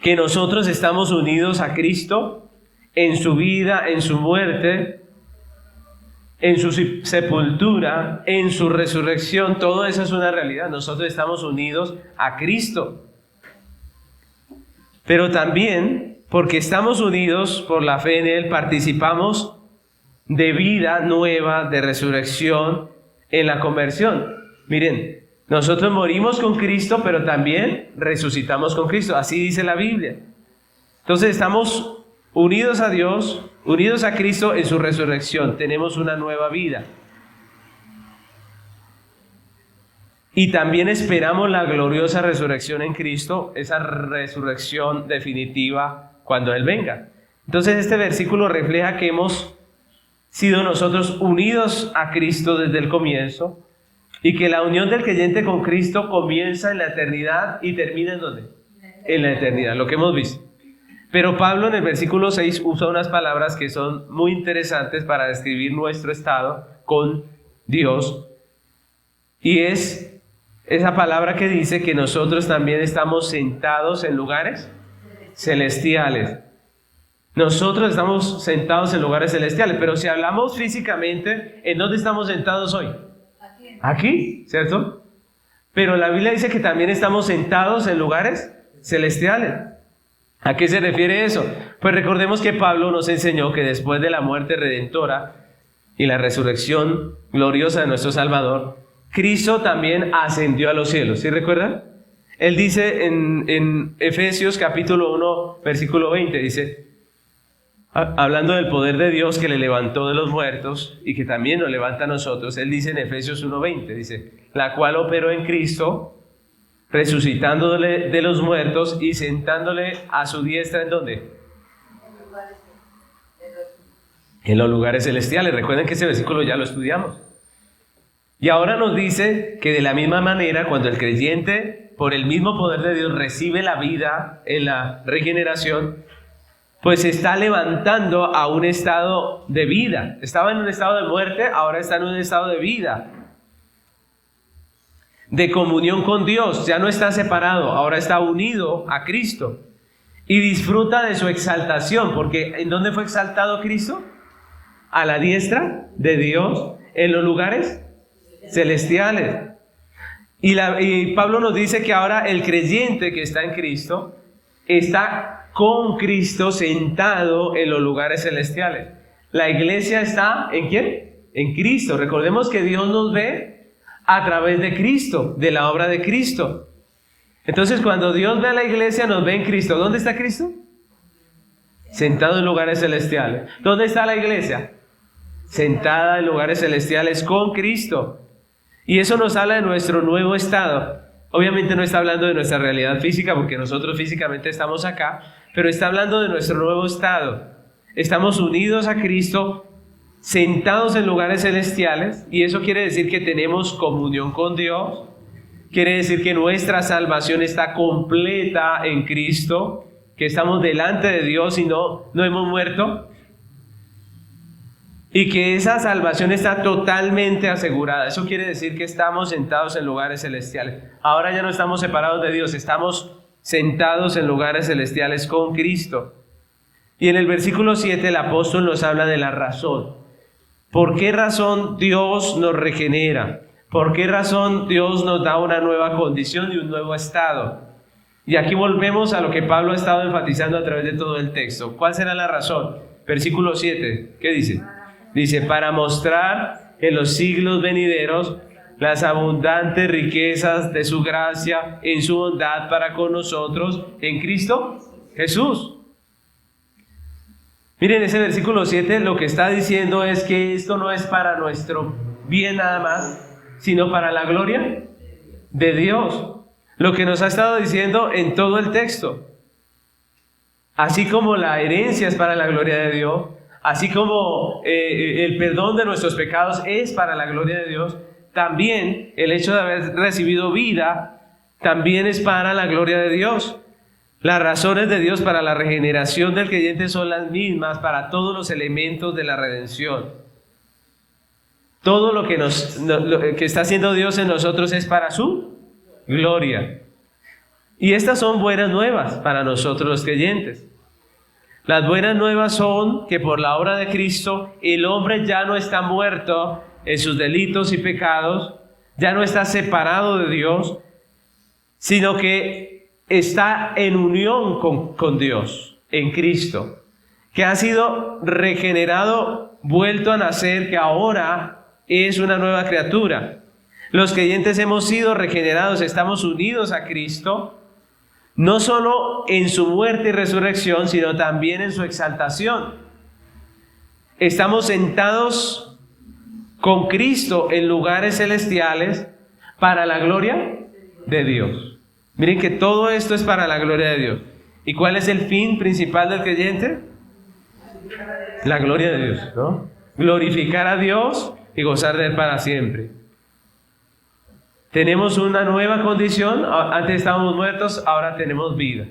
que nosotros estamos unidos a Cristo en su vida, en su muerte, en su sepultura, en su resurrección. Todo eso es una realidad. Nosotros estamos unidos a Cristo. Pero también, porque estamos unidos por la fe en Él, participamos de vida nueva, de resurrección en la conversión. Miren, nosotros morimos con Cristo, pero también resucitamos con Cristo. Así dice la Biblia. Entonces estamos unidos a Dios, unidos a Cristo en su resurrección. Tenemos una nueva vida. Y también esperamos la gloriosa resurrección en Cristo, esa resurrección definitiva cuando Él venga. Entonces este versículo refleja que hemos sido nosotros unidos a Cristo desde el comienzo y que la unión del creyente con Cristo comienza en la eternidad y termina ¿en dónde? En la eternidad, lo que hemos visto. Pero Pablo en el versículo 6 usa unas palabras que son muy interesantes para describir nuestro estado con Dios. Y es esa palabra que dice que nosotros también estamos sentados en lugares celestiales. Nosotros estamos sentados en lugares celestiales, pero si hablamos físicamente, ¿en dónde estamos sentados hoy? Aquí, ¿cierto? Pero la Biblia dice que también estamos sentados en lugares celestiales. ¿A qué se refiere eso? Pues recordemos que Pablo nos enseñó que después de la muerte redentora y la resurrección gloriosa de nuestro Salvador, Cristo también ascendió a los cielos. ¿Sí recuerdan? Él dice en Efesios capítulo 1, versículo 20, dice, hablando del poder de Dios que le levantó de los muertos y que también nos levanta a nosotros, él dice en Efesios 1:20, dice, la cual operó en Cristo, resucitándole de los muertos y sentándole a su diestra, ¿en dónde? En los lugares celestiales. Recuerden que ese versículo ya lo estudiamos. Y ahora nos dice que de la misma manera, cuando el creyente, por el mismo poder de Dios, recibe la vida en la regeneración, pues se está levantando a un estado de vida. Estaba en un estado de muerte, ahora está en un estado de vida, de comunión con Dios. Ya no está separado, ahora está unido a Cristo y disfruta de su exaltación, porque ¿en dónde fue exaltado Cristo? A la diestra de Dios, en los lugares celestiales. Y Pablo nos dice que ahora el creyente que está en Cristo está con Cristo sentado en los lugares celestiales. La iglesia está ¿en quién? En Cristo. Recordemos que Dios nos ve a través de Cristo, de la obra de Cristo. Entonces cuando Dios ve a la iglesia, nos ve en Cristo. ¿Dónde está Cristo? Sentado en lugares celestiales. ¿Dónde está la iglesia? Sentada en lugares celestiales con Cristo. Y eso nos habla de nuestro nuevo estado. Obviamente no está hablando de nuestra realidad física, porque nosotros físicamente estamos acá, pero está hablando de nuestro nuevo estado. Estamos unidos a Cristo, sentados en lugares celestiales, y eso quiere decir que tenemos comunión con Dios. Quiere decir que nuestra salvación está completa en Cristo, que estamos delante de Dios y no hemos muerto. Y que esa salvación está totalmente asegurada. Eso quiere decir que estamos sentados en lugares celestiales. Ahora ya no estamos separados de Dios, estamos sentados en lugares celestiales con Cristo. Y en el versículo 7 el apóstol nos habla de la razón. ¿Por qué razón Dios nos regenera? ¿Por qué razón Dios nos da una nueva condición y un nuevo estado? Y aquí volvemos a lo que Pablo ha estado enfatizando a través de todo el texto. ¿Cuál será la razón? Versículo 7, ¿qué dice? Dice, para mostrar en los siglos venideros las abundantes riquezas de su gracia en su bondad para con nosotros en Cristo Jesús. Miren, ese versículo 7 lo que está diciendo es que esto no es para nuestro bien nada más, sino para la gloria de Dios. Lo que nos ha estado diciendo en todo el texto. Así como la herencia es para la gloria de Dios, así como el perdón de nuestros pecados es para la gloria de Dios, también el hecho de haber recibido vida también es para la gloria de Dios. Las razones de Dios para la regeneración del creyente son las mismas para todos los elementos de la redención. Todo lo que está haciendo Dios en nosotros es para su gloria. Y estas son buenas nuevas para nosotros los creyentes. Las buenas nuevas son que por la obra de Cristo el hombre ya no está muerto en sus delitos y pecados, ya no está separado de Dios, sino que está en unión con Dios, en Cristo, que ha sido regenerado, vuelto a nacer, que ahora es una nueva criatura. Los creyentes hemos sido regenerados, estamos unidos a Cristo, no solo en su muerte y resurrección, sino también en su exaltación. Estamos sentados con Cristo en lugares celestiales para la gloria de Dios. Miren que todo esto es para la gloria de Dios. ¿Y cuál es el fin principal del creyente? La gloria de Dios, ¿no? Glorificar a Dios y gozar de Él para siempre. Tenemos una nueva condición, antes estábamos muertos, ahora tenemos vida.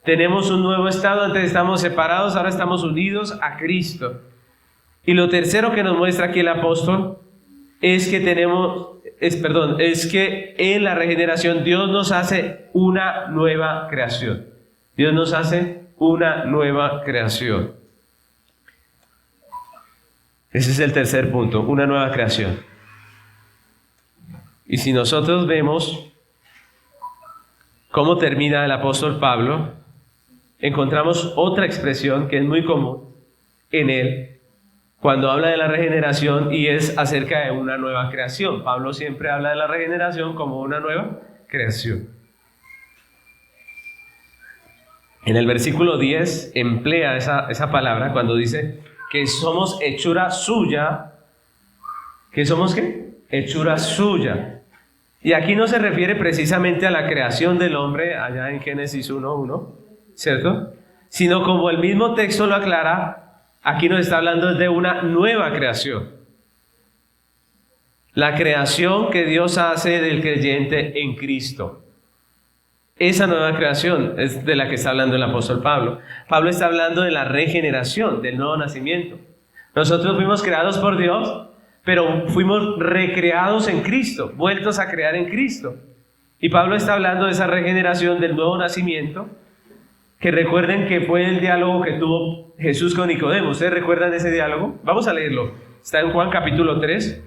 Tenemos un nuevo estado, antes estábamos separados, ahora estamos unidos a Cristo. Y lo tercero que nos muestra aquí el apóstol es que es que en la regeneración Dios nos hace una nueva creación. Dios nos hace una nueva creación. Ese es el tercer punto, una nueva creación. Y si nosotros vemos cómo termina el apóstol Pablo, encontramos otra expresión que es muy común en él cuando habla de la regeneración, y es acerca de una nueva creación. Pablo siempre habla de la regeneración como una nueva creación. En el versículo 10 emplea esa palabra cuando dice que somos hechura suya. ¿Que somos qué? Hechura suya. Y aquí no se refiere precisamente a la creación del hombre allá en Génesis 1:1, ¿cierto? Sino, como el mismo texto lo aclara, aquí nos está hablando de una nueva creación. La creación que Dios hace del creyente en Cristo. Esa nueva creación es de la que está hablando el apóstol Pablo. Pablo está hablando de la regeneración, del nuevo nacimiento. Nosotros fuimos creados por Dios, pero fuimos recreados en Cristo, vueltos a crear en Cristo. Y Pablo está hablando de esa regeneración, del nuevo nacimiento, que recuerden que fue el diálogo que tuvo Jesús con Nicodemo. ¿Ustedes recuerdan ese diálogo? Vamos a leerlo. Está en Juan capítulo 3,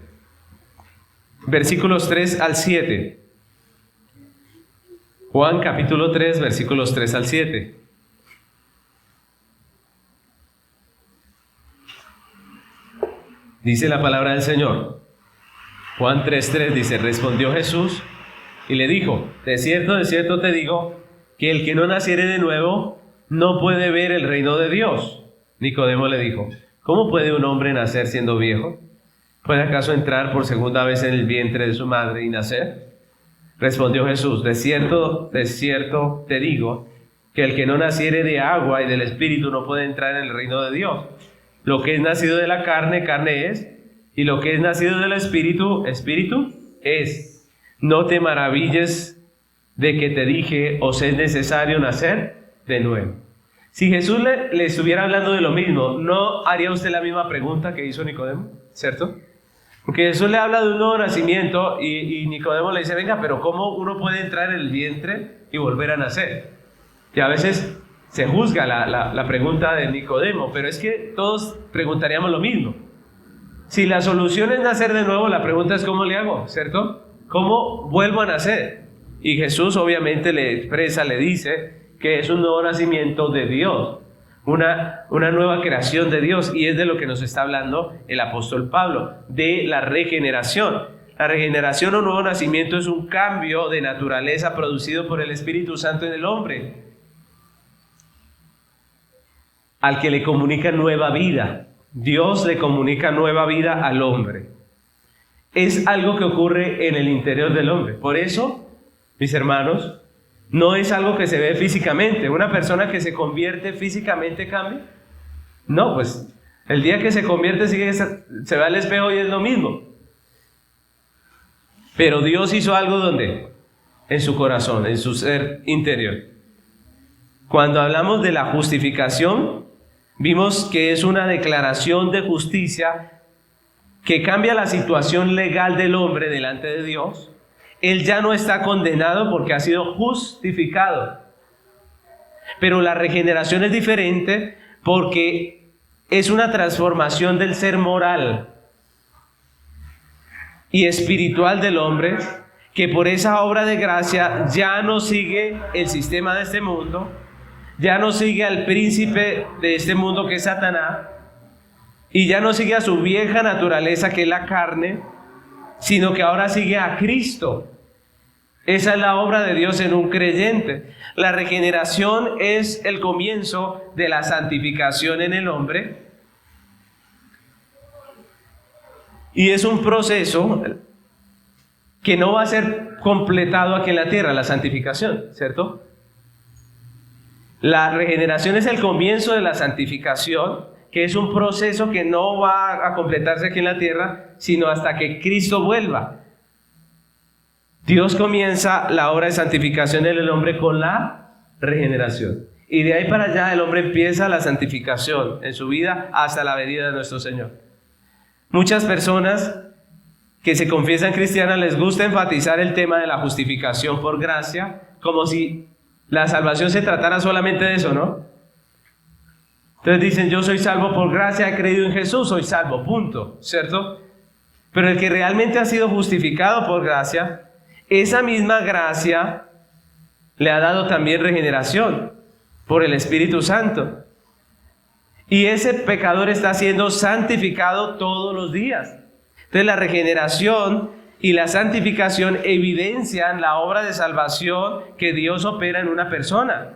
versículos 3 al 7. Juan capítulo 3, versículos 3 al 7. Dice la palabra del Señor. Juan 3:3 dice: respondió Jesús y le dijo: de cierto te digo, que el que no naciere de nuevo no puede ver el reino de Dios. Nicodemo le dijo: ¿cómo puede un hombre nacer siendo viejo? ¿Puede acaso entrar por segunda vez en el vientre de su madre y nacer? Respondió Jesús: de cierto te digo, que el que no naciere de agua y del Espíritu no puede entrar en el reino de Dios. Lo que es nacido de la carne, carne es, y lo que es nacido del Espíritu, Espíritu es. No te maravilles de que te dije, os es necesario nacer de nuevo. Si Jesús le estuviera hablando de lo mismo, ¿no haría usted la misma pregunta que hizo Nicodemo? ¿Cierto? Porque Jesús le habla de un nuevo nacimiento y Nicodemo le dice: venga, pero ¿cómo uno puede entrar en el vientre y volver a nacer. Y a veces se juzga la pregunta de Nicodemo, pero es que todos preguntaríamos lo mismo. Si la solución es nacer de nuevo, la pregunta es ¿cómo le hago? ¿Cierto? ¿Cómo vuelvo a nacer? Y Jesús obviamente le expresa, le dice que es un nuevo nacimiento de Dios, una nueva creación de Dios, y es de lo que nos está hablando el apóstol Pablo, de la regeneración. La regeneración o nuevo nacimiento es un cambio de naturaleza producido por el Espíritu Santo en el hombre, al que le comunica nueva vida. Dios le comunica nueva vida al hombre. Es algo que ocurre en el interior del hombre. Por eso, mis hermanos, no es algo que se ve físicamente. Una persona que se convierte físicamente cambia. No, pues el día que se convierte se va al espejo y es lo mismo. Pero Dios hizo algo ¿dónde? En su corazón, en su ser interior. Cuando hablamos de la justificación, vimos que es una declaración de justicia que cambia la situación legal del hombre delante de Dios. Él ya no está condenado porque ha sido justificado. Pero la regeneración es diferente porque es una transformación del ser moral y espiritual del hombre, que por esa obra de gracia ya no sigue el sistema de este mundo, ya no sigue al príncipe de este mundo que es Satanás, y ya no sigue a su vieja naturaleza que es la carne, sino que ahora sigue a Cristo. Esa es la obra de Dios en un creyente. La regeneración es el comienzo de la santificación en el hombre, y es un proceso que no va a ser completado aquí en la tierra, la santificación, ¿cierto? La regeneración es el comienzo de la santificación, que es un proceso que no va a completarse aquí en la tierra, sino hasta que Cristo vuelva. Dios comienza la obra de santificación en el hombre con la regeneración. Y de ahí para allá el hombre empieza la santificación en su vida hasta la venida de nuestro Señor. Muchas personas que se confiesan cristianas les gusta enfatizar el tema de la justificación por gracia, como si la salvación se tratara solamente de eso, ¿no? Entonces dicen, yo soy salvo por gracia, he creído en Jesús, soy salvo, punto, ¿cierto? Pero el que realmente ha sido justificado por gracia, esa misma gracia le ha dado también regeneración por el Espíritu Santo. Y ese pecador está siendo santificado todos los días. Entonces la regeneración y la santificación evidencian la obra de salvación que Dios opera en una persona.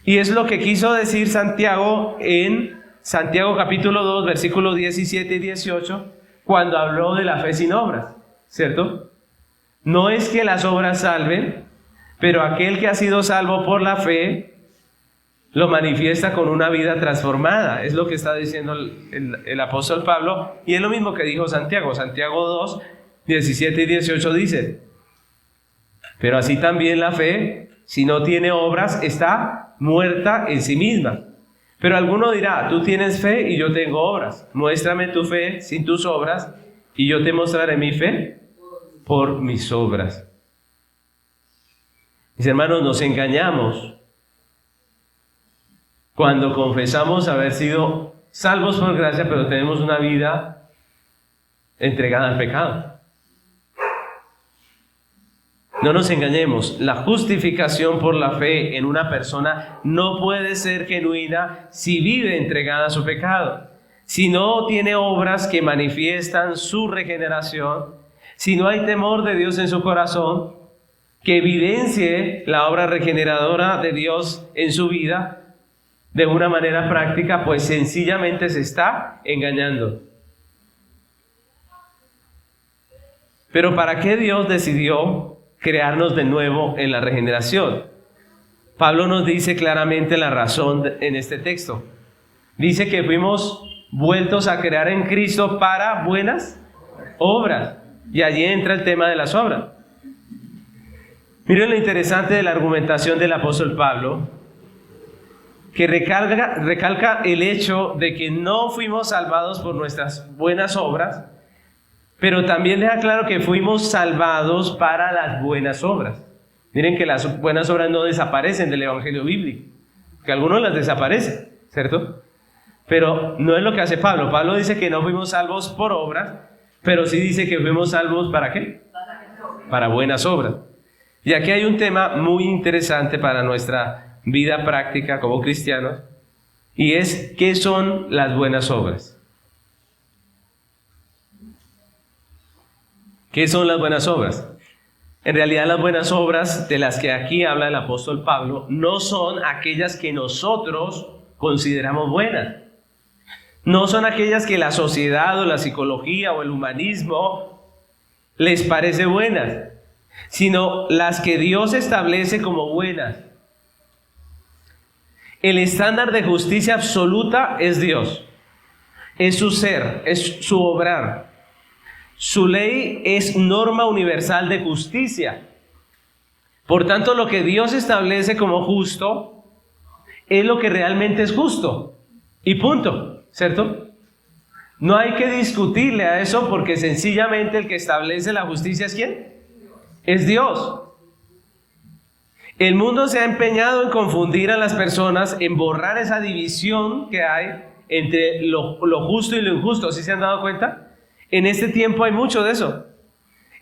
Y es lo que quiso decir Santiago en Santiago capítulo 2, versículos 17 y 18, cuando habló de la fe sin obras, ¿cierto? No es que las obras salven, pero aquel que ha sido salvo por la fe lo manifiesta con una vida transformada. Es lo que está diciendo el apóstol Pablo, y es lo mismo que dijo Santiago. Santiago 2, 17 y 18 dice: pero así también la fe, si no tiene obras, está muerta en sí misma. Pero alguno dirá, tú tienes fe y yo tengo obras. Muéstrame tu fe sin tus obras, y yo te mostraré mi fe por mis obras. Mis hermanos, nos engañamos cuando confesamos haber sido salvos por gracia, pero tenemos una vida entregada al pecado. No nos engañemos, la justificación por la fe en una persona no puede ser genuina si vive entregada a su pecado. Si no tiene obras que manifiestan su regeneración, si no hay temor de Dios en su corazón, que evidencie la obra regeneradora de Dios en su vida de una manera práctica, pues sencillamente se está engañando. Pero ¿para qué Dios decidió crearnos de nuevo en la regeneración? Pablo nos dice claramente la razón en este texto. Dice que fuimos vueltos a crear en Cristo para buenas obras. Y allí entra el tema de las obras. Miren lo interesante de la argumentación del apóstol Pablo, que recalca el hecho de que no fuimos salvados por nuestras buenas obras, pero también deja claro que fuimos salvados para las buenas obras. Miren que las buenas obras no desaparecen del evangelio bíblico, que algunos las desaparecen, ¿cierto? Pero no es lo que hace Pablo. Pablo dice que no fuimos salvos por obras, pero sí dice que fuimos salvos ¿para qué? Para buenas obras. Y aquí hay un tema muy interesante para nuestra vida práctica como cristianos, y es ¿qué son las buenas obras? ¿Qué son las buenas obras? En realidad las buenas obras de las que aquí habla el apóstol Pablo no son aquellas que nosotros consideramos buenas. No son aquellas que la sociedad o la psicología o el humanismo les parece buenas, sino las que Dios establece como buenas. El estándar de justicia absoluta es Dios, es su ser, es su obrar. Su ley es norma universal de justicia. Por tanto, lo que Dios establece como justo es lo que realmente es justo. Y punto, ¿cierto? No hay que discutirle a eso porque sencillamente el que establece la justicia ¿es quién? Es Dios. El mundo se ha empeñado en confundir a las personas, en borrar esa división que hay entre lo justo y lo injusto. ¿Sí se han dado cuenta? En este tiempo hay mucho de eso.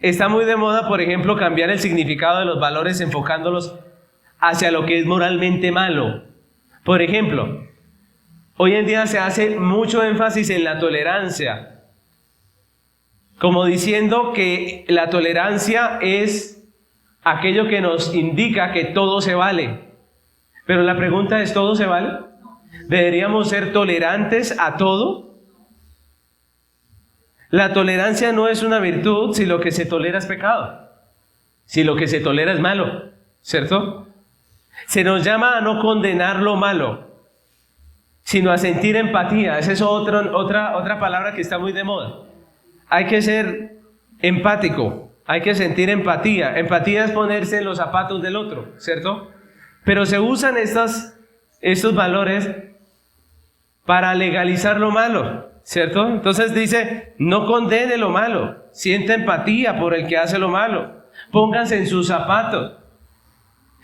Está muy de moda, por ejemplo, cambiar el significado de los valores enfocándolos hacia lo que es moralmente malo. Por ejemplo, hoy en día se hace mucho énfasis en la tolerancia, como diciendo que la tolerancia es aquello que nos indica que todo se vale. Pero la pregunta es, ¿todo se vale? ¿Deberíamos ser tolerantes a todo? La tolerancia no es una virtud si lo que se tolera es pecado, si lo que se tolera es malo, ¿cierto? Se nos llama a no condenar lo malo, sino a sentir empatía. Esa es otra palabra que está muy de moda. Hay que ser empático, hay que sentir empatía. Empatía es ponerse en los zapatos del otro, ¿cierto? Pero se usan estos valores para legalizar lo malo, ¿cierto? Entonces dice, no condene lo malo, sienta empatía por el que hace lo malo, pónganse en sus zapatos.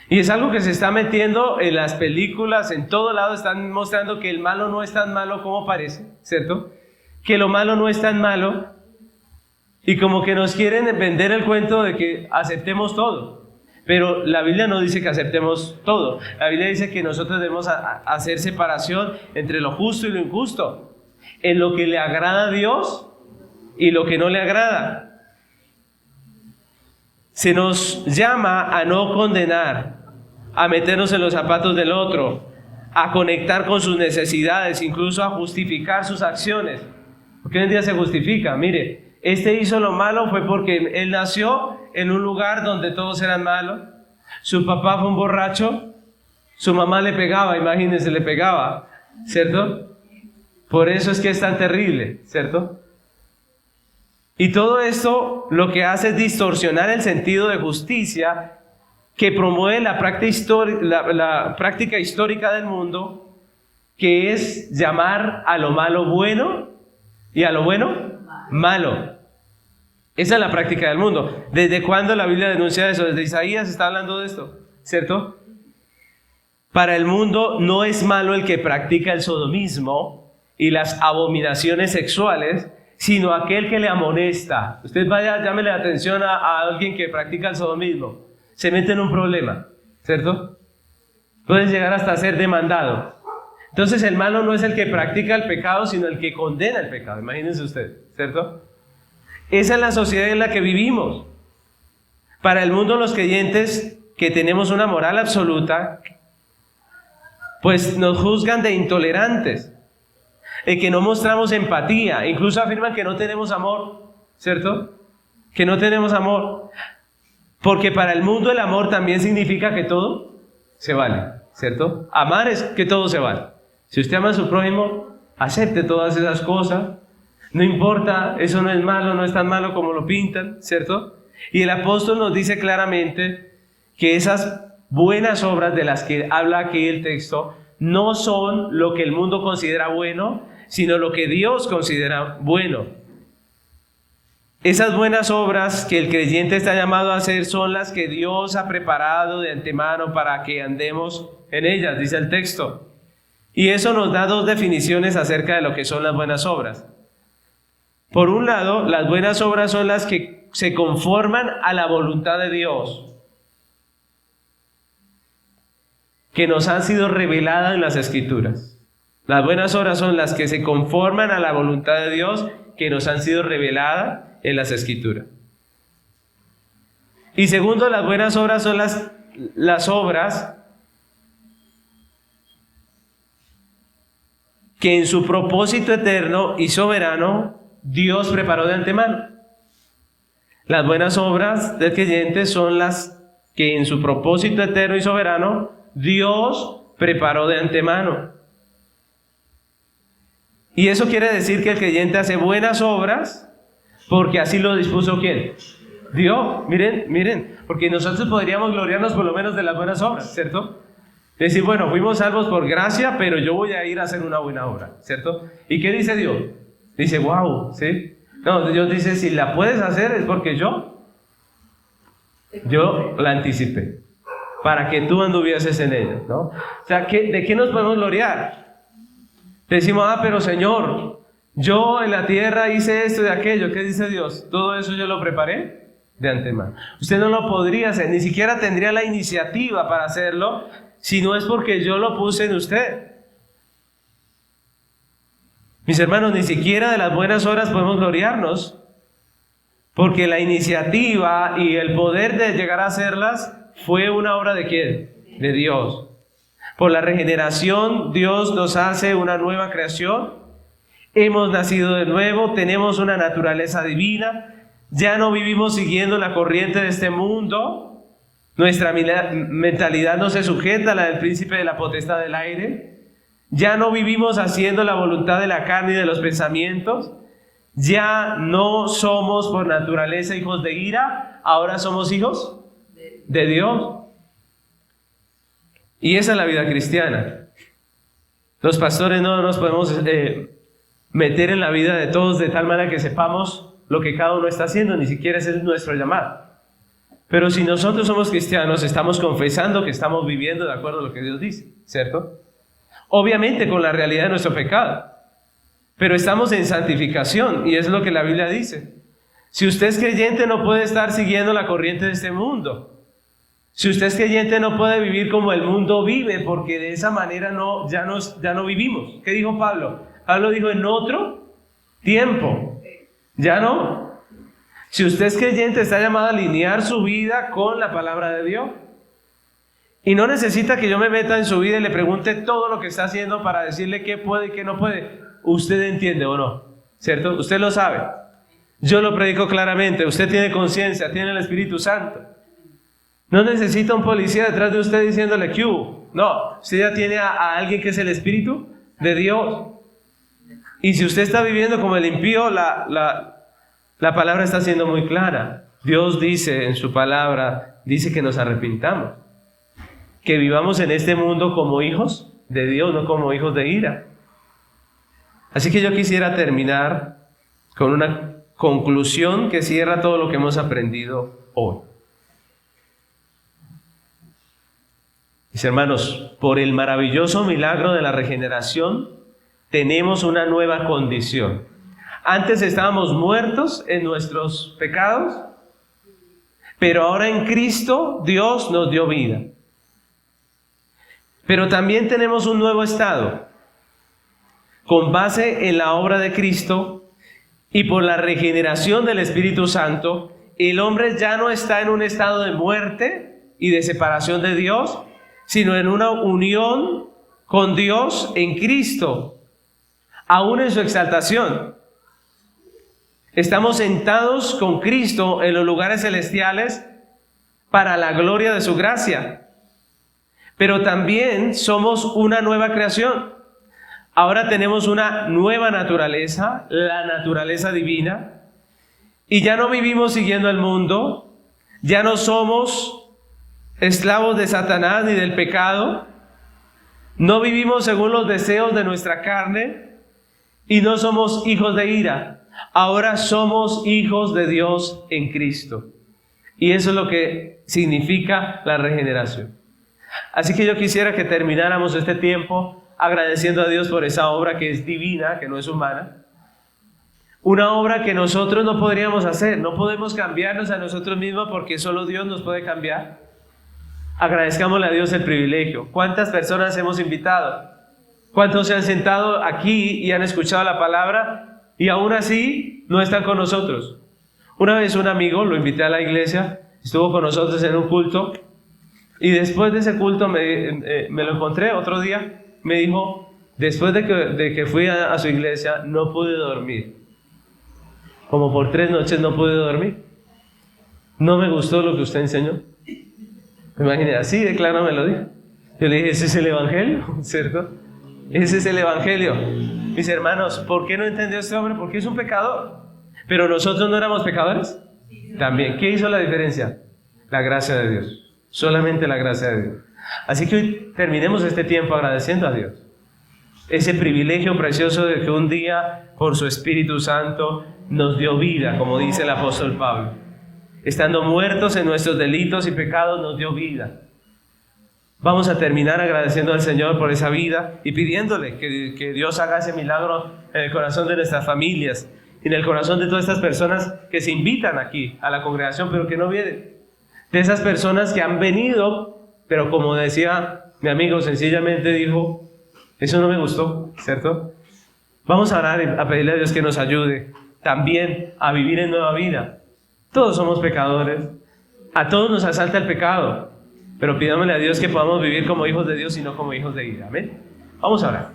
Y es algo que se está metiendo en las películas, en todo lado están mostrando que el malo no es tan malo como parece, ¿cierto? Que lo malo no es tan malo, y como que nos quieren vender el cuento de que aceptemos todo. Pero la Biblia no dice que aceptemos todo. La Biblia dice que nosotros debemos hacer separación entre lo justo y lo injusto, en lo que le agrada a Dios y lo que no le agrada. Se nos llama a no condenar, a meternos en los zapatos del otro, a conectar con sus necesidades, incluso a justificar sus acciones. Porque hoy en día se justifica, mire, este hizo lo malo fue porque él nació en un lugar donde todos eran malos, su papá fue un borracho, su mamá le pegaba, imagínense, le pegaba, ¿cierto? Por eso es que es tan terrible, ¿cierto? Y todo esto lo que hace es distorsionar el sentido de justicia que promueve la práctica histórica del mundo, que es llamar a lo malo bueno y a lo bueno malo. Esa es la práctica del mundo. ¿Desde cuándo la Biblia denuncia eso? Desde Isaías está hablando de esto, ¿cierto? Para el mundo no es malo el que practica el sodomismo y las abominaciones sexuales, sino aquel que le amonesta. Usted vaya, llámele la atención a alguien que practica el sodomismo, se mete en un problema, ¿cierto? Puede llegar hasta ser demandado. Entonces el malo no es el que practica el pecado, sino el que condena el pecado. Imagínense usted, ¿cierto? Esa es la sociedad en la que vivimos. Para el mundo, los creyentes que tenemos una moral absoluta, pues nos juzgan de intolerantes, de que no mostramos empatía, incluso afirman que no tenemos amor, ¿cierto? Que no tenemos amor, porque para el mundo el amor también significa que todo se vale, ¿cierto? Amar es que todo se vale. Si usted ama a su prójimo, acepte todas esas cosas, no importa, eso no es malo, no es tan malo como lo pintan, ¿cierto? Y el apóstol nos dice claramente que esas buenas obras de las que habla aquí el texto no son lo que el mundo considera bueno, sino lo que Dios considera bueno. Esas buenas obras que el creyente está llamado a hacer son las que Dios ha preparado de antemano para que andemos en ellas, dice el texto. Y eso nos da dos definiciones acerca de lo que son las buenas obras. Por un lado, las buenas obras son las que se conforman a la voluntad de Dios, que nos han sido reveladas en las Escrituras. Las buenas obras son las que se conforman a la voluntad de Dios, que nos han sido reveladas en las Escrituras. Y segundo, las buenas obras son las obras que en su propósito eterno y soberano Dios preparó de antemano. Las buenas obras del creyente son las que en su propósito eterno y soberano Dios preparó de antemano. Y eso quiere decir que el creyente hace buenas obras porque así lo dispuso ¿quién? Dios. Miren, porque nosotros podríamos gloriarnos por lo menos de las buenas obras, ¿cierto? Decir, bueno, fuimos salvos por gracia, pero yo voy a ir a hacer una buena obra, ¿cierto? ¿Y qué dice Dios? Dice, wow, ¿sí? No, Dios dice, si la puedes hacer es porque yo la anticipé, para que tú anduvieses en ella, ¿no? O sea, ¿de qué nos podemos gloriar? Decimos, pero Señor, yo en la tierra hice esto y aquello. ¿Qué dice Dios? Todo eso yo lo preparé de antemano. Usted no lo podría hacer, ni siquiera tendría la iniciativa para hacerlo, si no es porque yo lo puse en usted. Mis hermanos, ni siquiera de las buenas obras podemos gloriarnos, porque la iniciativa y el poder de llegar a hacerlas fue una obra ¿de quién? De Dios. Por la regeneración, Dios nos hace una nueva creación. Hemos nacido de nuevo, tenemos una naturaleza divina. Ya no vivimos siguiendo la corriente de este mundo. Nuestra mentalidad no se sujeta a la del príncipe de la potestad del aire. Ya no vivimos haciendo la voluntad de la carne y de los pensamientos. Ya no somos por naturaleza hijos de ira, ahora somos hijos de Dios. Y esa es la vida cristiana. Los pastores no nos podemos meter en la vida de todos de tal manera que sepamos lo que cada uno está haciendo, ni siquiera ese es nuestro llamado. Pero si nosotros somos cristianos, estamos confesando que estamos viviendo de acuerdo a lo que Dios dice, ¿cierto? Obviamente con la realidad de nuestro pecado, pero estamos en santificación y es lo que la Biblia dice. Si usted es creyente no puede estar siguiendo la corriente de este mundo. Si usted es creyente no puede vivir como el mundo vive, porque de esa manera ya no vivimos. ¿Qué dijo Pablo? Pablo dijo en otro tiempo. Ya no. Si usted es creyente está llamado a alinear su vida con la palabra de Dios. Y no necesita que yo me meta en su vida y le pregunte todo lo que está haciendo para decirle qué puede y qué no puede. Usted entiende o no, ¿cierto? Usted lo sabe. Yo lo predico claramente. Usted tiene conciencia, tiene el Espíritu Santo. No necesita un policía detrás de usted diciéndole que hubo. No, usted ya tiene a alguien que es el Espíritu de Dios. Y si usted está viviendo como el impío, la palabra está siendo muy clara. Dios dice en su palabra, dice que nos arrepintamos. Que vivamos en este mundo como hijos de Dios, no como hijos de ira. Así que yo quisiera terminar con una conclusión que cierra todo lo que hemos aprendido hoy. Mis hermanos, por el maravilloso milagro de la regeneración, tenemos una nueva condición. Antes estábamos muertos en nuestros pecados, pero ahora en Cristo Dios nos dio vida. Pero también tenemos un nuevo estado. Con base en la obra de Cristo y por la regeneración del Espíritu Santo, el hombre ya no está en un estado de muerte y de separación de Dios, sino en una unión con Dios en Cristo, aún en su exaltación. Estamos sentados con Cristo en los lugares celestiales para la gloria de su gracia. Pero también somos una nueva creación. Ahora tenemos una nueva naturaleza, la naturaleza divina, y ya no vivimos siguiendo el mundo, ya no somos esclavos de Satanás ni del pecado, no vivimos según los deseos de nuestra carne y no somos hijos de ira. Ahora somos hijos de Dios en Cristo. Y eso es lo que significa la regeneración. Así que yo quisiera que termináramos este tiempo agradeciendo a Dios por esa obra que es divina, que no es humana. Una obra que nosotros no podríamos hacer. No podemos cambiarnos a nosotros mismos porque solo Dios nos puede cambiar. Agradezcámosle a Dios el privilegio. ¿Cuántas personas hemos invitado? ¿Cuántos se han sentado aquí y han escuchado la palabra y aún así no están con nosotros? Una vez un amigo, lo invité a la iglesia, estuvo con nosotros en un culto y después de ese culto me lo encontré otro día. Me dijo, después de que fui a su iglesia no pude dormir. Como por 3 noches no pude dormir. No me gustó lo que usted enseñó. Me imaginé, así de claro me lo dijo. Yo le dije, ese es el evangelio, ¿cierto? Ese es el evangelio. Mis hermanos, ¿por qué no entendió este hombre? Porque es un pecador. Pero nosotros no éramos pecadores. También, ¿qué hizo la diferencia? La gracia de Dios. Solamente la gracia de Dios. Así que hoy terminemos este tiempo agradeciendo a Dios. Ese privilegio precioso de que un día, por su Espíritu Santo, nos dio vida, como dice el apóstol Pablo. Estando muertos en nuestros delitos y pecados, nos dio vida. Vamos a terminar agradeciendo al Señor por esa vida y pidiéndole que Dios haga ese milagro en el corazón de nuestras familias y en el corazón de todas estas personas que se invitan aquí a la congregación, pero que no vienen. De esas personas que han venido, pero como decía mi amigo, sencillamente dijo, eso no me gustó, ¿cierto? Vamos a orar y a pedirle a Dios que nos ayude también a vivir en nueva vida. Todos somos pecadores, a todos nos asalta el pecado, pero pidámosle a Dios que podamos vivir como hijos de Dios y no como hijos de ira. Amén. Vamos a orar.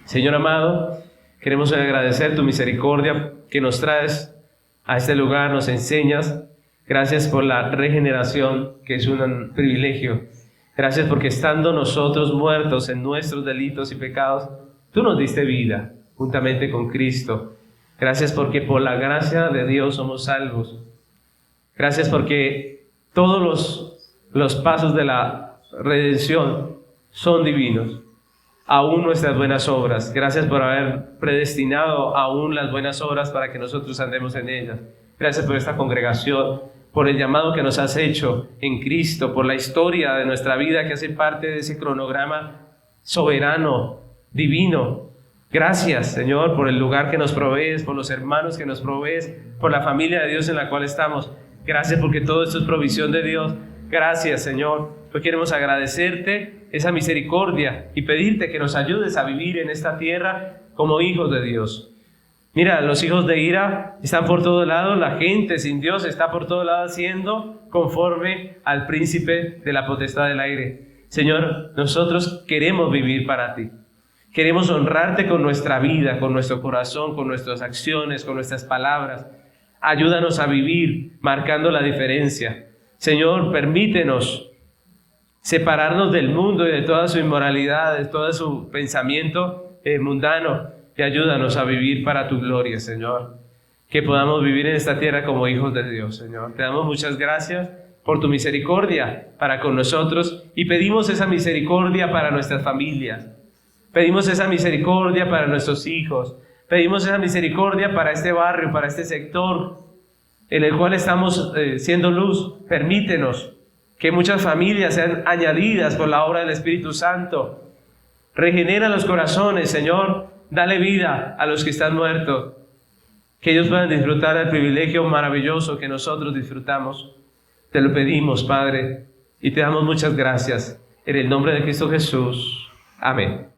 Señor amado, queremos agradecer tu misericordia que nos traes a este lugar, nos enseñas. Gracias por la regeneración, que es un privilegio. Gracias porque estando nosotros muertos en nuestros delitos y pecados, tú nos diste vida juntamente con Cristo. Gracias porque por la gracia de Dios somos salvos. Gracias porque todos los pasos de la redención son divinos. Aún nuestras buenas obras. Gracias por haber predestinado aún las buenas obras para que nosotros andemos en ellas. Gracias por esta congregación, por el llamado que nos has hecho en Cristo, por la historia de nuestra vida que hace parte de ese cronograma soberano, divino. Gracias, Señor, por el lugar que nos provees, por los hermanos que nos provees, por la familia de Dios en la cual estamos. Gracias porque todo esto es provisión de Dios. Gracias, Señor. Hoy queremos agradecerte esa misericordia y pedirte que nos ayudes a vivir en esta tierra como hijos de Dios. Mira, los hijos de ira están por todo lado, la gente sin Dios está por todo lado haciendo conforme al príncipe de la potestad del aire. Señor, nosotros queremos vivir para ti. Queremos honrarte con nuestra vida, con nuestro corazón, con nuestras acciones, con nuestras palabras. Ayúdanos a vivir marcando la diferencia. Señor, permítenos separarnos del mundo y de toda su inmoralidad, de todo su pensamiento mundano, y ayúdanos a vivir para tu gloria, Señor. Que podamos vivir en esta tierra como hijos de Dios, Señor. Te damos muchas gracias por tu misericordia para con nosotros y pedimos esa misericordia para nuestras familias. Pedimos esa misericordia para nuestros hijos. Pedimos esa misericordia para este barrio, para este sector en el cual estamos siendo luz. Permítenos que muchas familias sean añadidas por la obra del Espíritu Santo. Regenera los corazones, Señor. Dale vida a los que están muertos. Que ellos puedan disfrutar del privilegio maravilloso que nosotros disfrutamos. Te lo pedimos, Padre, y te damos muchas gracias. En el nombre de Cristo Jesús. Amén.